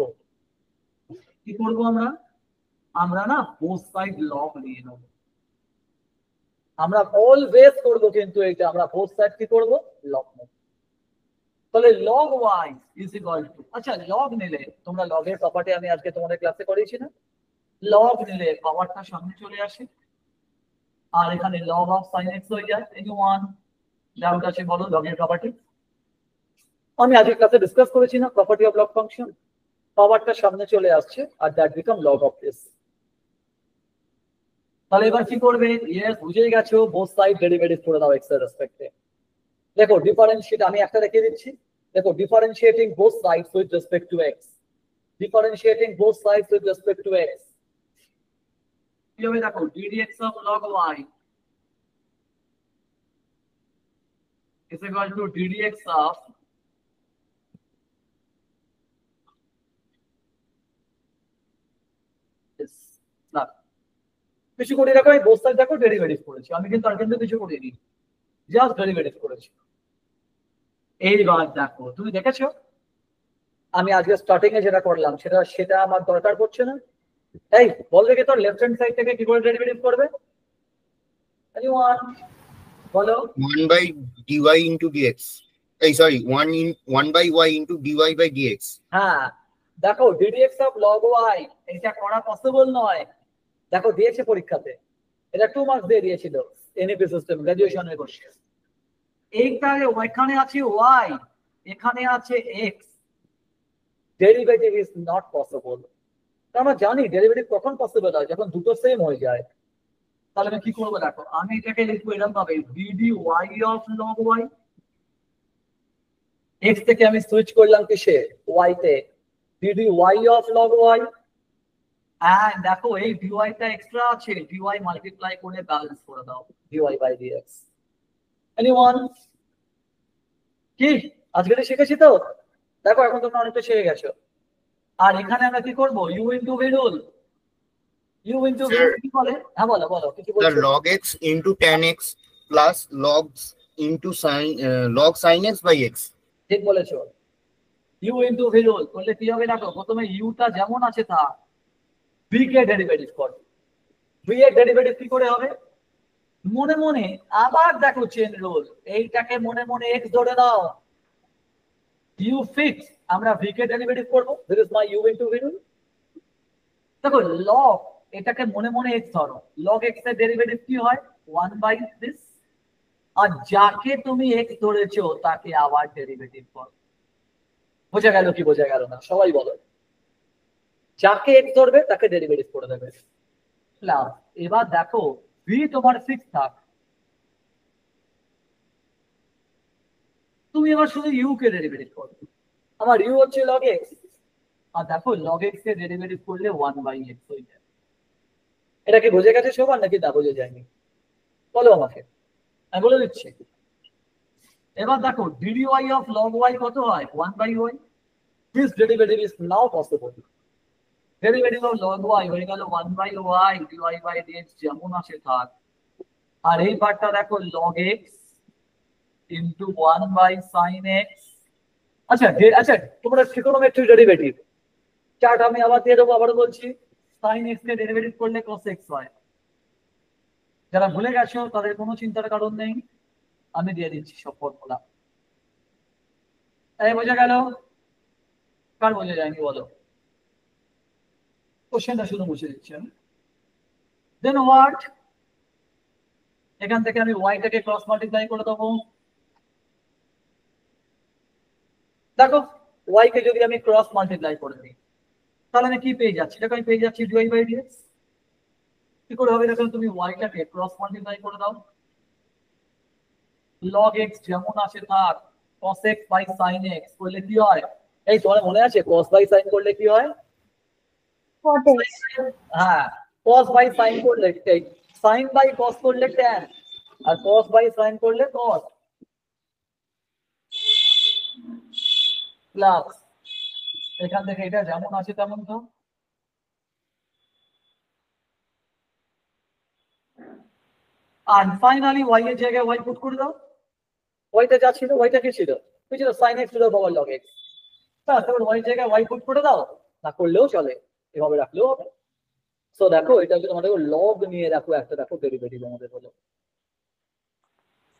আমরা না both side log নিয়ে নেব, আমরা অলওয়েজ করব, কিন্তু এটা আমরা both side কি করব log নেব। তাহলে log y is equal to, আচ্ছা log নিলে তোমরা log এর প্রপার্টি আমি আজকে তোমাদের ক্লাসে করিয়েছি না, log নিলে পাওয়ারটা সামনে চলে আসে আর এখানে log of sin x হয়ে যায়। এনিওয়ান ডাউট আছে বলো log এর প্রপার্টি? আমি আজকে ক্লাসে ডিসকাস করেছি না প্রপার্টি অফ লগ ফাংশন, পাওয়ারটা সামনে চলে আসছে আর that become log of this. তাহলে এবার কি করবে, ইয়েস বুঝেই গেছো, বোথ সাইড ডেরিভেটিভ করে দাও x এর রেসপেক্টে। দেখো ডিফারেন্সিয়েট আমি একটা দেখিয়ে দিচ্ছি, দেখো differentiating both sides with respect two x, differentiating both sides with respect two x কি হবে, দেখো ddx of log y is equal to ddx of না কিছু করে রাখো, আমি বোথ সাইড দেখো ডেরিভেটিভ করেছি, আমি কিন্তু আর কিন্তু কিছু করিনি, জাস্ট ডেরিভেটিভ করেছি। এইবার দেখো তুমি দেখেছো আমি আজকে স্টার্টিং এ যেটা করলাম সেটা আমার দরকার পড়ছে না, এই বলবে কি তোর লেফট হ্যান্ড সাইড থেকে কি করে ডেরিভেটিভ করবে, এনিওয়ান বলো? 1 by dy into dx, এই sorry 1 by y into dy by dx। হ্যাঁ দেখো ddx of log y এটা করা পসিবল নয়, দেখো দিয়েছে পরীক্ষাতে, এটা 2 মার্কস দিয়ে দিয়েছিল এনইপি সিস্টেম গ্র্যাজুয়েশনের কোশ্চেন। এইটারে ওইখানে আছে y, এখানে আছে x, derivative is not possible. আমরা জানি ডেরিভেটিভ কখন পসিবল হয়, যখন দুটো সেম হয়ে যায়। তাহলে আমি কি করবো, দেখো আমি এটাকে লিখবো এরকম ভাবে dy of log y, x থেকে আমি সুইচ করলাম কিসে y তে, dy of log y, and দেখো এই dy টা এক্সট্রা আছে, dy মাল্টিপ্লাই করে ব্যালেন্স করে দাও dy by dx। এনিওয়ান কি আজকে শিখেছি তো, দেখো এখন তোমরা অনেকটা শিখে গেছো। আর এখানে আমরা কি করব, u into v rule, u into v কি বলে, হ্যাঁ বলো বলো কিছু বলছো? log x into tan x plus log sin x by x। ঠিক বলেছো। ইউ ইন্টু ভি রুল করলে কি হবে দেখো, প্রথমে ইউটা যেমন আছে তা ভি কে ডেরিভেটিভ করো। ভি এর ডেরিভেটিভ কি করে হবে? মনে মনে আবার দেখো চেন রুল, এইটাকে মনে মনে এক্স ধরে নাও, ইউ ফিক্স, আমরা ভি কে ডেরিভেটিভ করবো, this is my u into v rule. দেখো লগ, এটাকে মনে মনে এক্স ধরো, লগ এক্স এর ডেরিভেটিভ কি হয়? 1/this। আর যাকে তুমি এক্স ধরেছো তাকে আবার ডেরিভেটিভ করো। বোঝা গেল কি বোঝা গেল না সবাই বলো। যাকে এক্স ধরবে তাকে ডেরিভেটিভ করে দেবে। প্লাস এবার দেখো ভি তোমার ফিক্স থাক, তুমি এবার শুধু ইউ কে ডেরিভেটিভ করো। আমার ইউ হচ্ছে লগ এক্স, আর দেখো লগ এক্স কে ডেরিভেটিভ করলে 1/x হয়ে যায়। এটা কি বোঝা গেছে সবার নাকি না বোঝা যায়নি? বলো আমাকে, আমি বলে দিচ্ছি। এবার দেখো d d y of log y কত হয়? 1/y। This derivative is now possible. Derivative of log y হয়ে গেল 1/y ডিওয়াই বাই ডিএক্স যেমন আসে থাক। আর এই পার্টটা দেখো log x into 1/sin x। আচ্ছা আচ্ছা, তোমরা ট্রিগোনোমেট্রিক ডেরিভেটিভ চার্ট আমি আবার দিয়ে দেবো, আবারও বলছি, sin x কে ডেরিভেটিভ করলে cos x হয়। যারা ভুলে গেছো তাদের কোনো চিন্তার কারণ নেই, আমি দিয়ে দিচ্ছি সব ফর্মুলা। এই বোঝা গেল? কার বোঝা যায়নি বলো? কোশ্চেনটা শুধু মুছে দিচ্ছি আমি। দেন হোয়াট, এখান থেকে আমি ওয়াইটাকে ক্রস মাল্টিপ্লাই করে দেবো। দেখো ওয়াই কে যদি আমি ক্রস মাল্টিপ্লাই করে দিই তাহলে আমি কি পেয়ে যাচ্ছি? দেখো আমি পেয়ে যাচ্ছি ডিওয়াই বাই ডিএক্স। কি করে হবে দেখো, তুমি ওয়াইটাকে ক্রস মাল্টিপ্লাই করে দাও, লগ এক্স যেমন আছে থাক, cos x by sin x করলে কি হয়? এই তোমার মনে আছে cos বাই sin করলে কি হয়? What is? হ্যাঁ, cos বাই sin করলে sin বাই cos করলে tan, আর cos বাই sin করলে cos, প্লাস এখান থেকে এটা যেমন আছে তেমন তো। আর ফাইনালি y এর জায়গায় y পুট করে দাও। ওইটা যা ছিল ওইটা কি ছিল? কি ছিল? sin x to the power log x। তারপর y এর জায়গায় y পুট করে দাও, না করলেও চলে, এভাবে রাখলেও হবে। সো দেখো এটা হচ্ছে তোমাদের লগ নিয়ে রাখো একটা, দেখো ডেরিভেটিভ আমাদের হলো।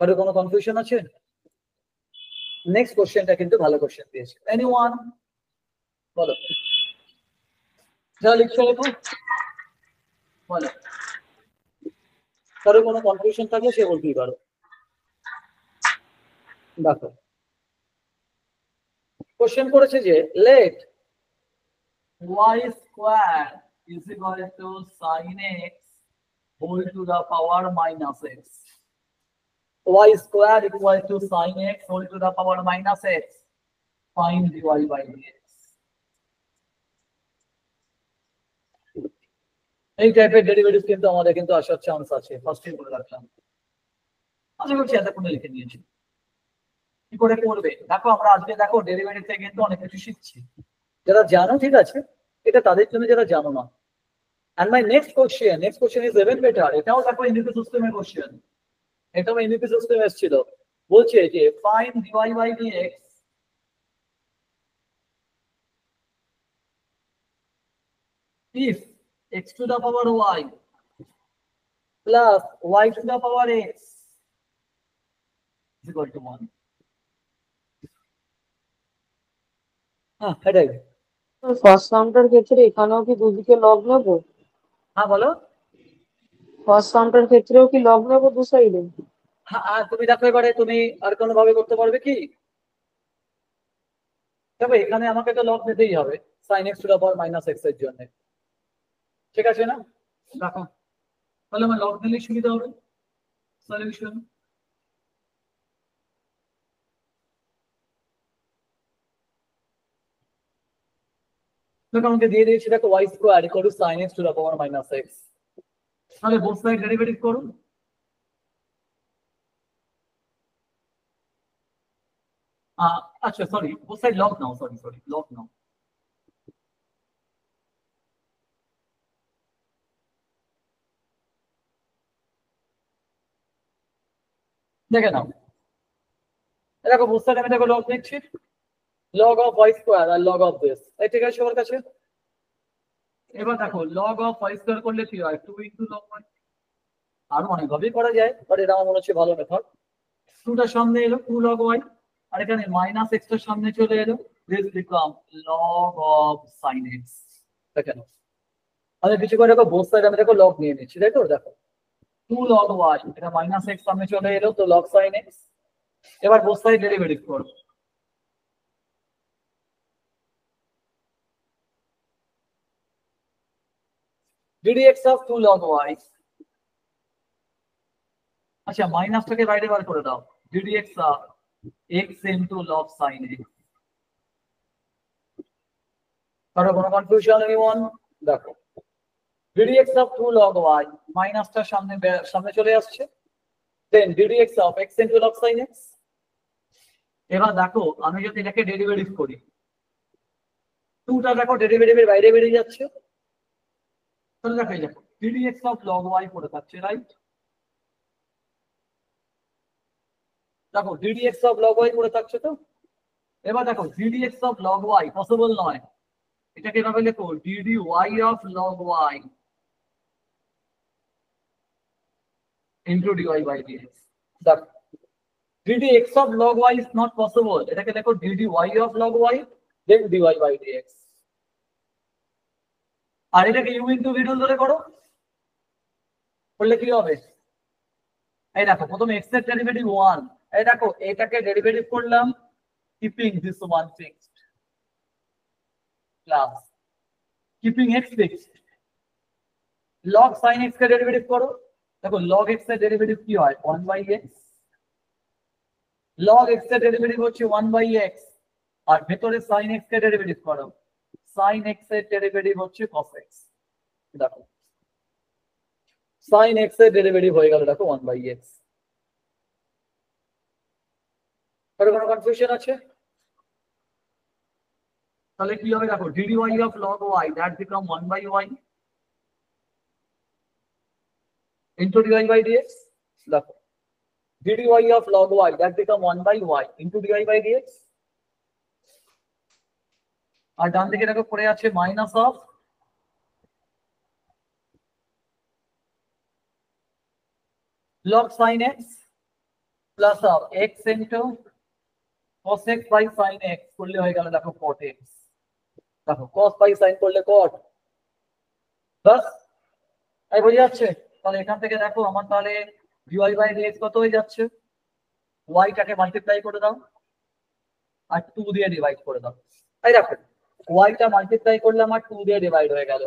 কারো কোনো কনফিউশন আছে? নেক্সট কোশ্চেনটা কিন্তু ভালো কোশ্চেন দিয়েছে। এনিওয়ান বলো, যা লিখছো লেখো, বলো। কারো কোনো কনফিউশন থাকলে সে বলতেই পারো। দেখো কোশ্চেন করেছে যে let y square is equal to sin x whole to the power minus x। y square equal to sin x whole to the power minus x, find dy by dx। এই টাইপের derivative কিন্তু আমাদের কিন্তু আসার chance আছে, first time বলে রাখলাম। আশা করছি এতক্ষণে লিখে নিয়েছি। কি করে করবে দেখো, আমরা আজকে দেখো ডেরিভেটিভ থেকে কিন্তু অনেক কিছু শিখছি। যারা জানো ঠিক আছে, এটা তাদের জন্য যারা জানো না। and my next question is even better। এটাও দেখো ইউনিটি সিস্টেমের কোশ্চেন, এটাও ইউনিটি সিস্টেম এসেছিল। বলছে যে find dy by dx if x to the power y plus y to the power x is equal to 1। হ্যাঁ এটাই। ফার্স্ট সামটার ক্ষেত্রে এখানেও কি দুদিকে লগ নেবো? হ্যাঁ বলো। ফার্স্ট সামটার ক্ষেত্রেও কি লগ নেবো দু সাইডে? হ্যাঁ তুমি দেখো এবারে তুমি আর কোনো ভাবে করতে পারবে কি? দেখো এখানে আমাকে তো লগ নিতেই হবে sin x to the power minus x এর জন্য, ঠিক আছে না? দেখো তাহলে আমার লগ নিলে সুবিধা হবে। সলিউশন দেখো আমাকে দিয়ে দিয়েছি, দেখো y square equal to sin x to the power minus x। তাহলে বোথ সাইড ডেরিভেটিভ করুন। আচ্ছা সরি, বোথ সাইড লগ নাও, সরি লগ নাও। দেখে নাও দেখো বুঝতে আমি দেখো লগ নিচ্ছি, লগ অফ ওয়াই স্কোয়ার আর লগ অফ দিস, এই ঠিক আছে সবার কাছে। এবার দেখো লগ অফ ওয়াই স্কোয়ার করলে কি হয়, 2 ইন্টু লগ ওয়াই। আরো অনেকভাবেই করা যায়, বাট এটা আমার মনে হচ্ছে ভালো মেথড। 2টার সামনে এলো 2 লগ ওয়াই, আর এখানে মাইনাস এক্সটার সামনে চলে এলো, this become log of sine x. দেখেন আমি কিছু করে দেখো বোথ সাইড আমি দেখো লগ নিয়ে নিচ্ছি, তাই তো। দেখো 2 লগ ওয়াই, এটা মাইনাস এক্স সামনে চলে এলো, তো লগ সাইন এক্স। এবার বোথ সাইড ডেরিভেটিভ করব। ddx of 2 log y, আচ্ছা মাইনাসটাকে বাইরে বার করে দাও, ddx of x into log sin x। কারো কোনো কনফিউশন এনিওয়ান? দেখো ddx of 2 log y, মাইনাসটা সামনে চলে আসছে, দেন ddx of x into log sin x। এবার দেখো আমি যদি এটাকে ডেরিভেটিভ করি, 2টা দেখো ডেরিভেটিভের বাইরে বেরিয়ে যাচ্ছে, তাহলে দেখো এই দেখো ddx of log y পড়ে থাকছে, রাইট। দেখো ddx of log y পড়ে থাকছে তো। এবার দেখো ddx of log y possible নয়, এটাকে এভাবে লেখো dy of log y into dy by dx। দেখো ddx of log y is not possible, এটাকে লেখো dy of log y then dy by dx। আর এটাকে u into v ধরে করো, করলে কি হবে, এই দেখো প্রথমে x এর ডেরিভেটিভ 1, এই দেখো এটাকে ডেরিভেটিভ করলাম keeping this one fixed plus keeping x fixed, log sin x কে ডেরিভেটিভ করো, দেখো log x এর ডেরিভেটিভ কি হয় 1/x, log x এর ডেরিভেটিভ হচ্ছে 1/x, আর ভেতরে sin x কে ডেরিভেটিভ করো, sin x এর ডেরিভেটিভ হচ্ছে cos x। দেখো sin x এর ডেরিভেটিভ হয়ে গেল দেখো 1/x। কারো কোনো কনফিউশন আছে? তাহলে কি হবে দেখো dy of log y that become 1/y into dy by dx। দেখো dy of log y that become 1/y into dy by dx। আর ডান দিকে দেখো পড়ে আছে minus of log sin x plus of x into cos x by sin x করলে হয়ে গেল দেখো cot x। দেখো cos by sin করলে cot, বাস এই বুঝে যাচ্ছে। তাহলে এখান থেকে দেখো আমার তাহলে dy by dx কত হয়ে যাচ্ছে, y টাকে মাল্টিপ্লাই করে দাও আর 2 দিয়ে ডিভাইড করে দাও, এই দেখো y টা মাল্টিপ্লাই করলে আমার 2 দিয়ে ডিভাইড হয়ে গেল,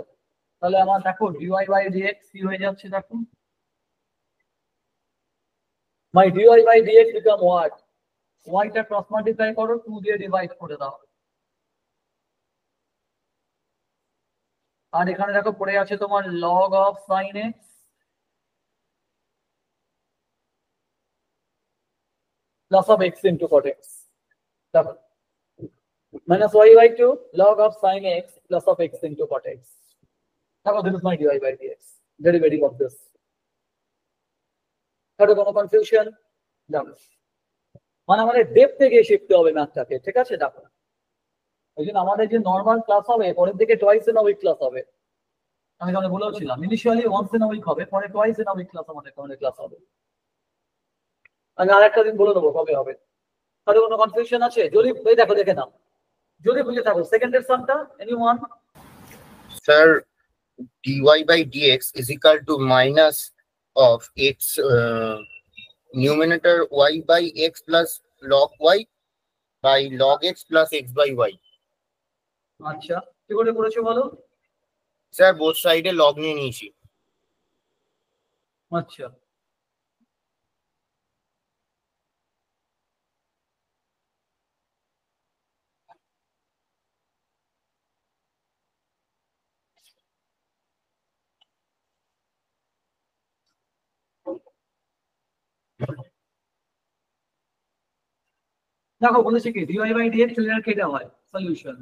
তাহলে আমার দেখো dy by dx কি হয়ে যাচ্ছে, দেখো my dy by dx become what, y টা ক্রস মাল্টিপ্লাই করো 2 দিয়ে ডিভাইড করে দাও, আর এখানে দেখো পড়ে আছে তোমার log of sin x plus of x into cot x। দেখো minus y by 2 log of sin x plus of x into cot x। দেখো this is my dy by dx, derivative of this। কারো কোনো confusion? দেখো মানে আমাদের ডেপথে গিয়ে শিখতে হবে ম্যাথটাকে, ঠিক আছে। দেখো ওই জন্য আমাদের যে নর্মাল ক্লাস হবে পরের দিকে twice in a week class হবে, আমি তোমাদের বলেছিলাম initially once in a week হবে, পরে twice in a week class আমাদের ক্লাস হবে। আমি আরেকটা দিন বলে দেবো কবে হবে। কারো কোনো কনফিউশন আছে? যদি এই দেখো দেখে নাও, যদি বুঝে থাকো সেকেন্ডের সামটা anyone? Sir dy by dx is equal to minus of x numerator y by x plus log y by log x plus x by y। আচ্ছা কি করে করেছো বলো? স্যার বোথ সাইডে লগ নিয়ে নিয়েছি। আচ্ছা দেখো বলেছি কি dy by dx ক্লিয়ার কেটে হয় সলিউশন,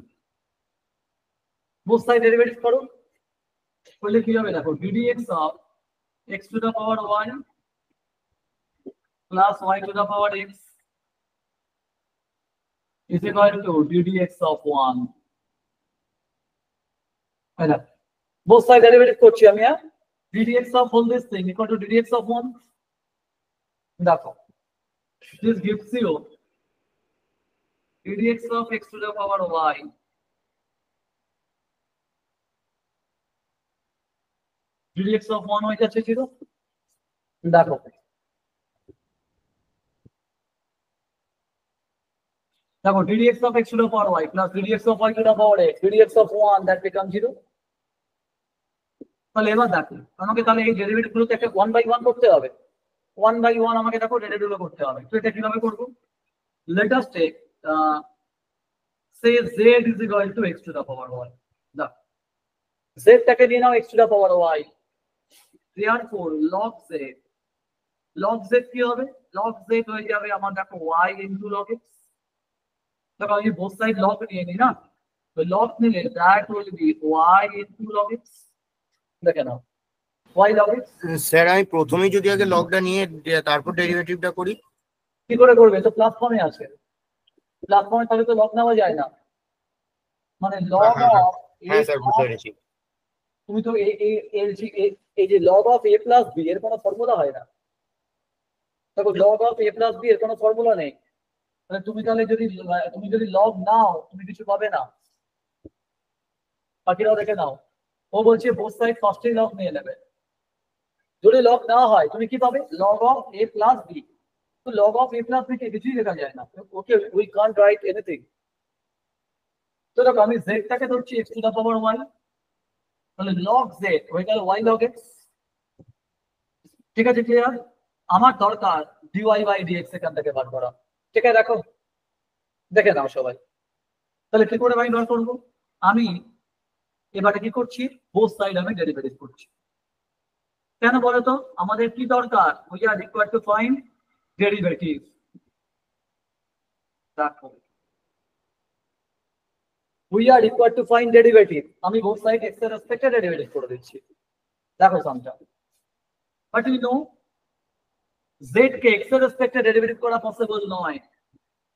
বোথ সাইড ডেরিভেটিভ করো, করলে কি হবে দেখো ddx of x to the power 1 plus y to the power x is equal to ddx of 1. তাই না? both side derivative করছি আমি, ddx of whole this thing equal to ddx of 1. দেখো, this gives you ddx of x to the power y ddx of 1 হয়ে যাচ্ছে 0. দেখো, ddx of x to the power y plus ddx of y to the power x, ddx of 1, that becomes 0. তাহলে এবার দেখো, আমাকে তাহলে এই derivative গুলোকে একটা 1 বাই 1 করতে হবে। 1 বাই 1 আমাকে দেখো ডেরিভেটিভ গুলো করতে হবে। তো এটা কিভাবে করব? Let us take say z is equal to x to the power y. দেখো, z টাকে নিয়ে নাও x to the power y, therefore log z কি হবে? log z হয়ে যাবে আমার দেখো y into log x। দেখো আমি both side log নিয়ে নিই না, তো log নিলে that will be y into log x। দেখে নাও y log x। স্যার আমি প্রথমেই যদি আগে লগটা নিয়ে তারপর ডেরিভেটিভটা করি, কি করে করবে? তো প্লাস ফর্মে আছে, প্লাস ফর্মে তাহলে তো লগ নেওয়া যায় না, মানে লগ অফ হ্যাঁ স্যার বুঝতে পেরেছি। তুমি তো এই যে log of a plus b এর কোনো ফর্মুলা হয় না। দেখো log of a plus b এর কোনো ফর্মুলা নেই, তাহলে তুমি যদি লগ নাও তুমি কিছু পাবে না। বাকিরাও দেখে নাও, ও বলছে বোথ সাইড ফার্স্টেই লগ নিয়ে নেবে। যদি লগ না হয় তুমি কি পাবে? Log of a plus b। তো log of a plus b কে কিছুই লেখা যায় না। ওকে, we can't write anything। তো দেখো আমি z টাকে ধরছি x to the power y, তাহলে log z হয়ে গেল y log x। ঠিক আছে, ক্লিয়ার? আমার দরকার dy by dx এখান থেকে বার করা। ঠিক আছে, দেখো দেখে নাও সবাই। তাহলে কি করে বার করব? আমি এবারে কি করছি? বোথ সাইড আমি ডেরিভেটিভ করছি। কেন বলো তো? আমাদের কি দরকার? we are required to find derivative। দেখো, we are required to find derivative। আমি both side x এর রেসপেক্টে ডেরিভেটিভ করে দিচ্ছি। দেখো সামটা, বাট ইউ নো z কে x এর রেসপেক্টে ডেরিভেটিভ করা পসিবল নয়।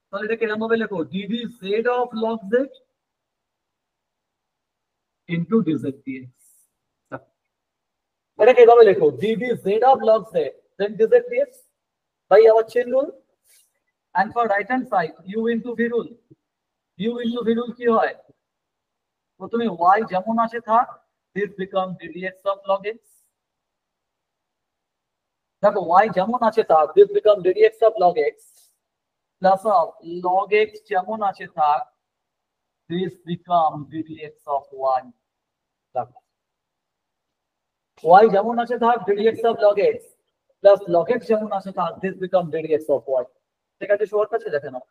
তাহলে এটা কিরকম ভাবে লেখো? dd z of log z into dz dx। এটা কিভাবে লেখো? dd z of log z then dz dx by our chain rule, and for right hand side u into v rule। u into v rule কি হয়? প্রথমে y যেমন আছে থাক, this become ddx of log x। দেখো y যেমন আছে থাক, this become ddx of log x plus of log x যেমন আছে থাক, this become ddx of y। দেখো y যেমন আছে থাক ddx of log x plus log x যেমন আছে থাক, this become ddx of y। ঠিক আছে, সবার কাছে দেখে নাও।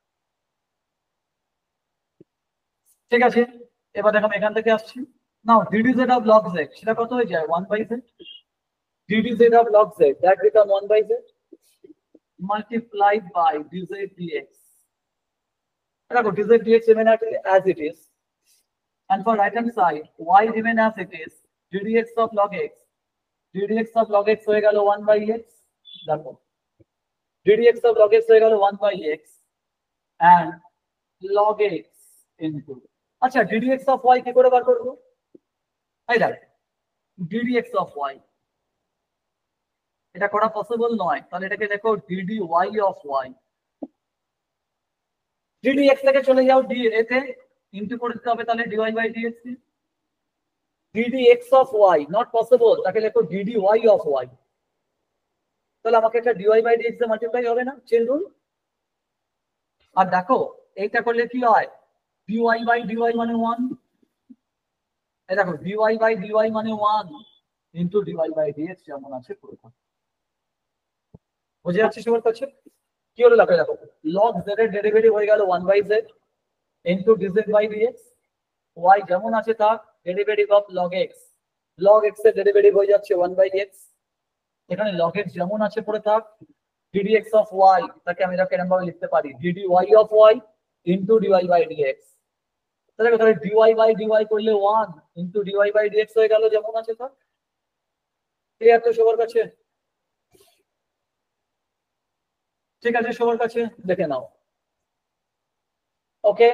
ঠিক আছে, এবার দেখো আমি এখান থেকে আসছি। নাও ddz of log z সেটা কত হয়ে যায়? 1 by z। ddz of log z that become 1 by z multiplied by dz dx। দেখো dz dx remain as it is, and for right hand side y remain as it is, ddx of log x, ddx of log x হয়ে গেল 1 by x। দেখো ddx of log x হয়ে গেল 1 by x and log x into, আচ্ছা ddx of y কি করে বার করব? এই দেখ ddx of y, এটা করা পসিবল নয়, তাহলে এটাকে দেখো dy of y। ddx থেকে চলে যাও d এতে ইনটু করে দিতে হবে, তাহলে dy by dx। ddx of y not possible, তাকে লেখো dy of y। তাহলে আমাকে একটা dy by dx A multiply হবে না, চেন রুল। আর দেখো এইটা করলে কি হয়? dy by dy মানে 1। এই দেখো dy by dy মানে 1 ইনটু dy by dx যেমন আছে পুরো। বুঝে যাচ্ছে সবার কাছে? কি হলো দেখো, দেখো log z এর ডেরিভেটিভ হয়ে গেল 1 by z into dz by dx। y যেমন আছে তার derivative of log x, log x এর ডেরিভেটিভ হয়ে যাচ্ছে 1 by x। এখানে log x যেমন আছে পড়ে থাক, ddx of y তাকে আমি এরকম এরকম ভাবে লিখতে পারি dy of y into dy by dx। তাহলে dy by dy করলে 1 ইনটু dy by dx হয়ে গেল যেমন আছে তার। ক্লিয়ার তো সবার কাছে? ঠিক আছে, সবার কাছে দেখে নাও। ওকে,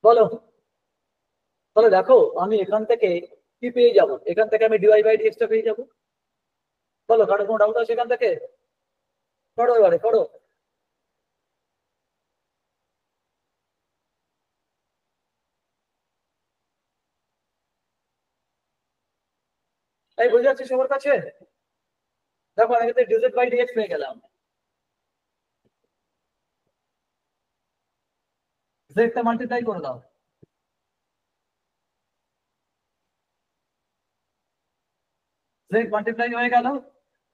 বলো। তাহলে দেখো আমি এখান থেকে কি পেয়ে যাব, এখান থেকে আমি ডিওয়াই বাই ডিএক্স টা পেয়ে যাব। বলো, কারো কোনো ডাউট আছে এখান থেকে? করো এবারে, করো। এই বুঝে যাচ্ছে সবার কাছে? দেখো আমি এখানে ডিজেড বাই ডিএক্স পেয়ে গেলাম। জেডটা মাল্টিপ্লাই করে দাও। জেড মাল্টিপ্লাই হয়ে গেল।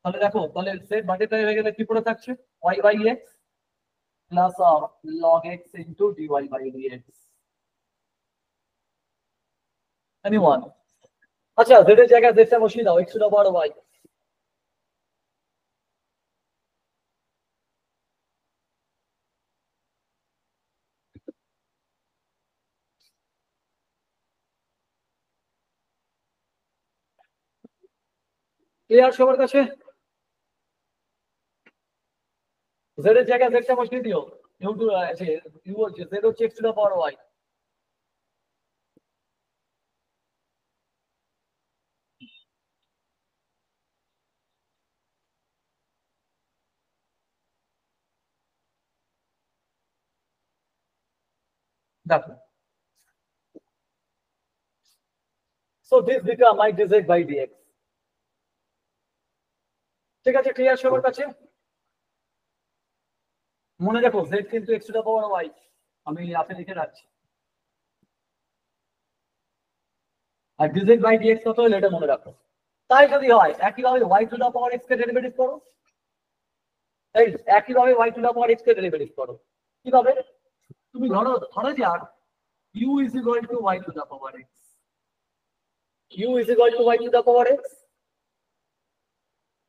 তাহলে দেখো, তাহলে জেড মাল্টিপ্লাই হয়ে গেলে কি পড়ে থাকছে? Y by x plus log x into dy by dx. Anyone? আচ্ছা, জেড এর জায়গায় জেডটা বসিয়ে দাও, x two the power y. Clear সবার কাছে? জেড এর জায়গায় জেডটা বসিয়ে দিও। ইউ টু ইউ হচ্ছে জেড হচ্ছে x two the power y. দেখো, so this become my dz by dx. ঠিক আছে, ক্লিয়ার সবার কাছে? মনে রাখো z কিন্তু x to the power y, আমি আপনি লিখে রাখছি। আর dz by dx কত হলো এটা মনে রাখো। তাই যদি হয় একইভাবে y to the power x কে ডেরিভেটিভ করো। এই একইভাবে y to the power x কে ডেরিভেটিভ করো। কিভাবে? তুমি ধরো যাক u is equal to y to the power x, u is equal to y to the power x।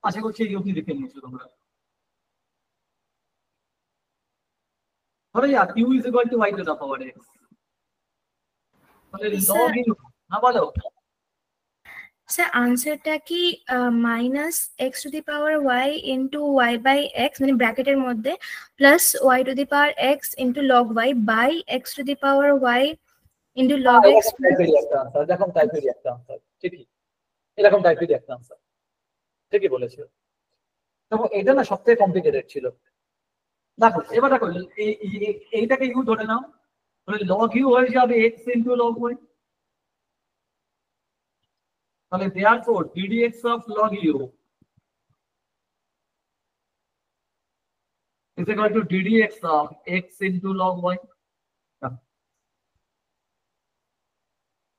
আশা করছি এই অবধি দেখে নিয়েছো তোমরা। ধরো যাক u is equal to y to the power x, তাহলে log u, না বলো? স্যার আনসারটা কি minus x to the power y into y by x মানে ব্র্যাকেটের মধ্যে plus y to the power x into log y by x to the power y into log x. এরকম টাইপেরই একটা আনসার, ঠিকই এরকম টাইপেরই একটা আনসার, ঠিকই বলেছো। দেখো এটা না সবথেকে কমপ্লিকেটেড ছিল। দেখো এবার দেখো এইটাকে ইউ ধরে নাও, তাহলে লগ ইউ হয়ে যাবে এক্স ইন্টু লগ ওয়াই। তাহলে therefore ddx of log u is equal to ddx of x into log y।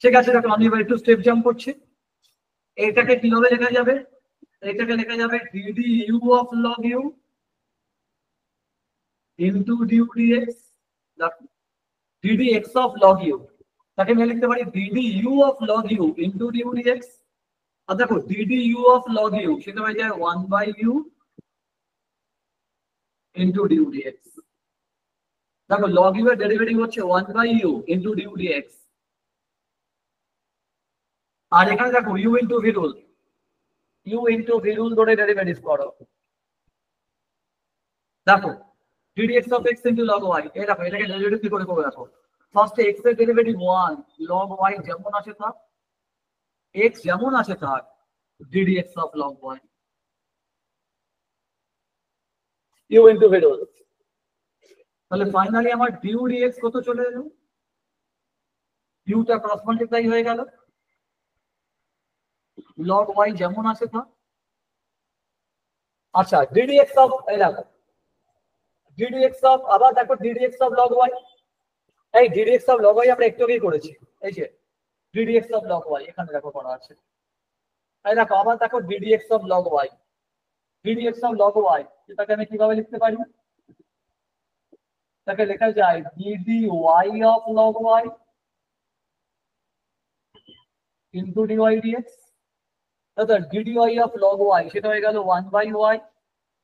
ঠিক আছে, দেখো আমি এবার একটু স্টেপ জাম্প করছি। এইটাকে কিভাবে লেখা যাবে? এইটাকে লেখা যাবে ddu of log u into du dx। ddx of log u তাকে আমি লিখতে পারি ddu of log u into du dx। আর দেখো ddu of log u সেটা হয়ে যায় 1 by u into du dx। দেখো log u এর ডেরিভেটিভ হচ্ছে 1 by u into du dx। আর এখানে দেখো u into v rule, u into v rule ধরে ডেরিভেটিভ করো। দেখো ddx of x into log y, এই দেখো এটাকে ডেরিভেটিভ কি করে করবে? দেখো ফার্স্টে x এর ডেরিভেটিভ 1, log y যেমন আছে থাক, x যেমন আছে থাক, ddx of log y u into v rule। তাহলে ফাইনালি আমার du dx কত চলে এলো? u টা ক্রস মাল্টিপ্লাই হয়ে গেল, log y যেমন আছে থাক। আচ্ছা ddx of, এই দেখো ddx of, আবার দেখো ddx of log y, এই ddx of log y আমরা একটু আগেই করেছি। এই যে ddx of log y এখানে দেখো করা আছে। এই দেখো আবার দেখো ddx of log y, ddx of log y এটাকে আমি কিভাবে লিখতে পারি? তাকে লেখা যায় dy of log y into dy dx। অর্থাৎ dy of log y সেটা হয়ে গেল 1 by y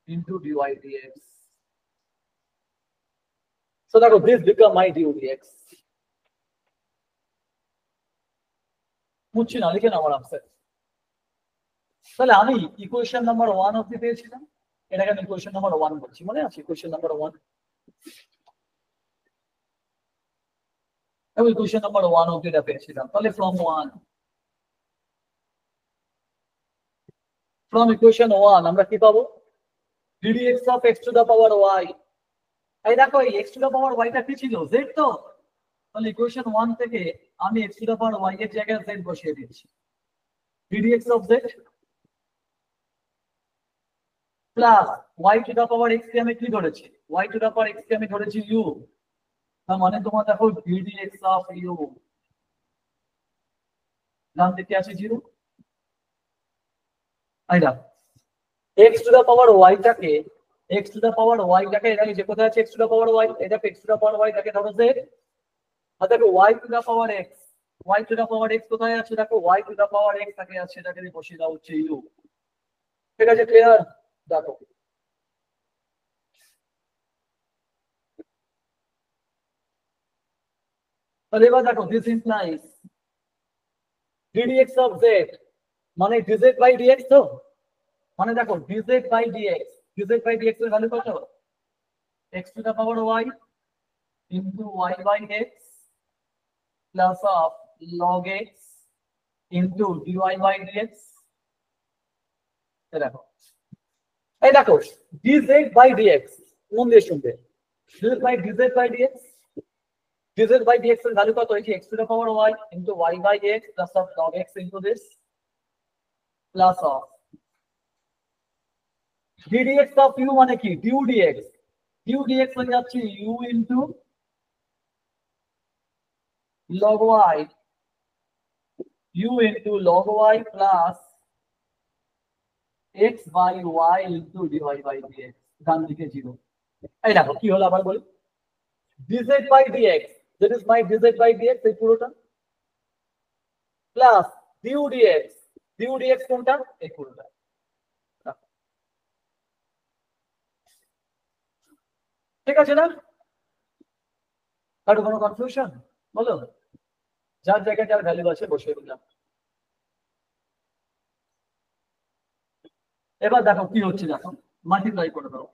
into dy dx। So দেখো this become my du dx। বুঝছি না, লিখে নাও আমার আনসার। তাহলে আমি ইকুয়েশন নাম্বার 1 অবধি পেয়েছিলাম, এটাকে আমি ইকুয়েশন নাম্বার 1 বলছি, মনে আছে ইকুয়েশন নাম্বার 1? আমি ইকুয়েশন নাম্বার 1 অবধি এটা পেয়েছিলাম। তাহলে from equation 1 আমরা কি পাবো? ddx of x to the power y। এই দেখো এই x to the power y টা কি ছিল? z তো। তাহলে ইকুয়েশন 1 থেকে আমি x to the power y এর জায়গায় z বসিয়ে দিচ্ছি। ddx of z plus y to the power x কে আমি কি ধরেছি? y to the power x কে আমি ধরেছি u। তার মানে তোমার দেখো ddx of u নাম দিতে আছে 0। আইডা x to the power y টাকে এটাকে যে কোথায় আছে x to the power y, এটাকে x to the power y টাকে ধরো z। আর দেখো y to the power x কোথায় আছে? দেখো y to the power x টাকে আছে, এটাকে বসিয়ে দাও হচ্ছে u। ঠিক আছে, ক্লিয়ার? দেখো তাহলে এবার দেখো this implies ddx of z মানে dz by dx তো, মানে দেখো dz by dx এর ভ্যালু কত? x to the power y into y by x plus of log x into dy by dx। এই দেখো dz by dx, মন দিয়ে শুনবে, dz by dx এর ভ্যালু কত? এই যে x to the power y into y by x plus of log x into this plus of ddx of u মানে কি? du dx হয়ে যাচ্ছে u into log y plus x by y into dy by dx, ডান দিকে 0। এই দেখো কি হলো আবার বলি, dz by dx, that is my dz by dx এই পুরোটা প্লাস du dx কোনটা? এই পুরোটা। ঠিক আছে না? কারো কোনো কনফিউশন বলো? যার জায়গায় যার ভ্যালু আছে বসিয়ে দিলাম। এবার দেখো কি হচ্ছে, দেখো মাল্টিপ্লাই করে দাও।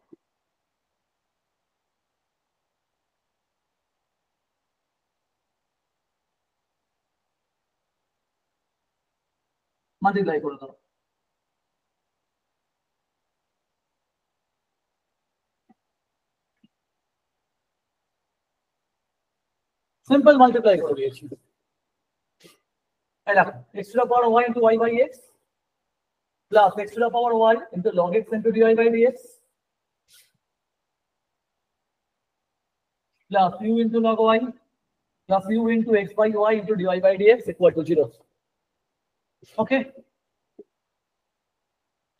মাল্টিপ্লাই করে দাও। সিম্পল মাল্টিপ্লাই করে দিয়েছি। এই দেখো x to the power y into y by x plus x to the power y into log x into dy by dx plus u into log y plus u into x by y into dy by dx equal to 0। Okay,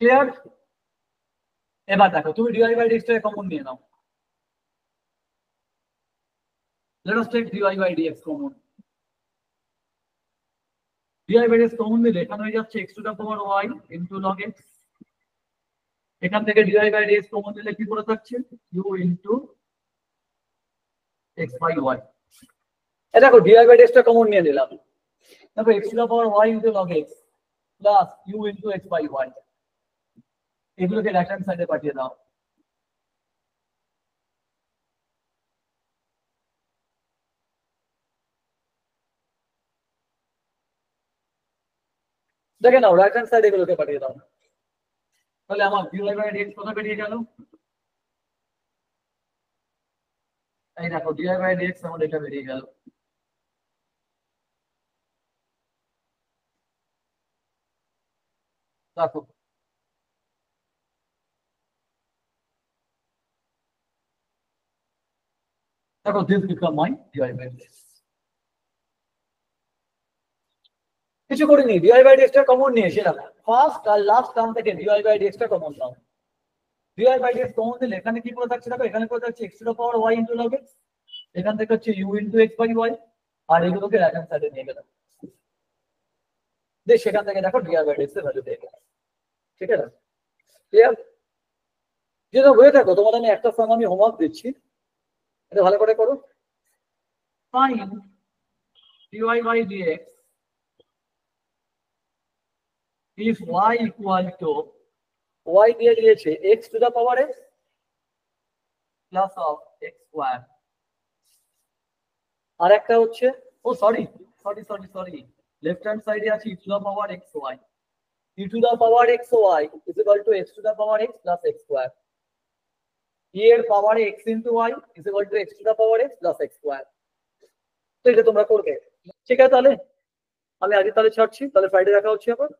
clear? এবার দেখো তুমি dy by dx টাকে common নিয়ে নাও। Let us take dy by dx common। dy by dx common নিলে এখানে হয়ে যাচ্ছে x to the power y into log x। এখান থেকে dy by dx কমন নিলে কি করে থাকছে? u into x by y। এই দেখো dy by dx টা কমন নিয়ে নিলাম। দেখো x to the power y into log x plus u into x by y, এগুলোকে রাইট হ্যান্ড সাইডে পাঠিয়ে দাও। দেখে নাও রাইট হ্যান্ড সাইডে এগুলোকে পাঠিয়ে দাও। তাহলে আমার dy by dx কোথা বেরিয়ে গেল? এই দেখো dy by dx আমার এটা বেরিয়ে গেল। দেখো this become my dy by dx। কিছু করিনি, dy by dx টা কমন নিয়েছি না, ফার্স্ট আর লাস্ট টার্ম থেকে dy by dx টা common now. dy by dx common দিলে এখানে কি করে থাকছে? দেখো এখানে করে থাকছে x to the power y into log x, এখান থেকে হচ্ছে u into x by y, আর এগুলোকে রাইট হ্যান্ড সাইডে নিয়ে গেলাম। সেখান থেকে দেখো dy by dx এর ভ্যালু পেয়ে গেলাম। ঠিক আছে, ক্লিয়ার? যদি হয়ে থাকো তোমাদের আমি একটা ফর্ম আমি হোমওয়ার্ক দিচ্ছি, এটা ভালো করে করো। Fine dy by dx if y equal to y দিয়ে দিয়েছে x to the power x plus of x square, আর একটা হচ্ছে ও সরি, লেফট হ্যান্ড সাইডে আছে e to the power x y, e to the power x y is equal to x to the power x plus x square. e এর পাওয়ারে x into y is equal to x to the power x plus x square. তো এটা তোমরা করবে, ঠিক আছে? তাহলে আমি আজকে তাহলে ছাড়ছি, তাহলে ফ্রাইডে দেখা হচ্ছে আবার।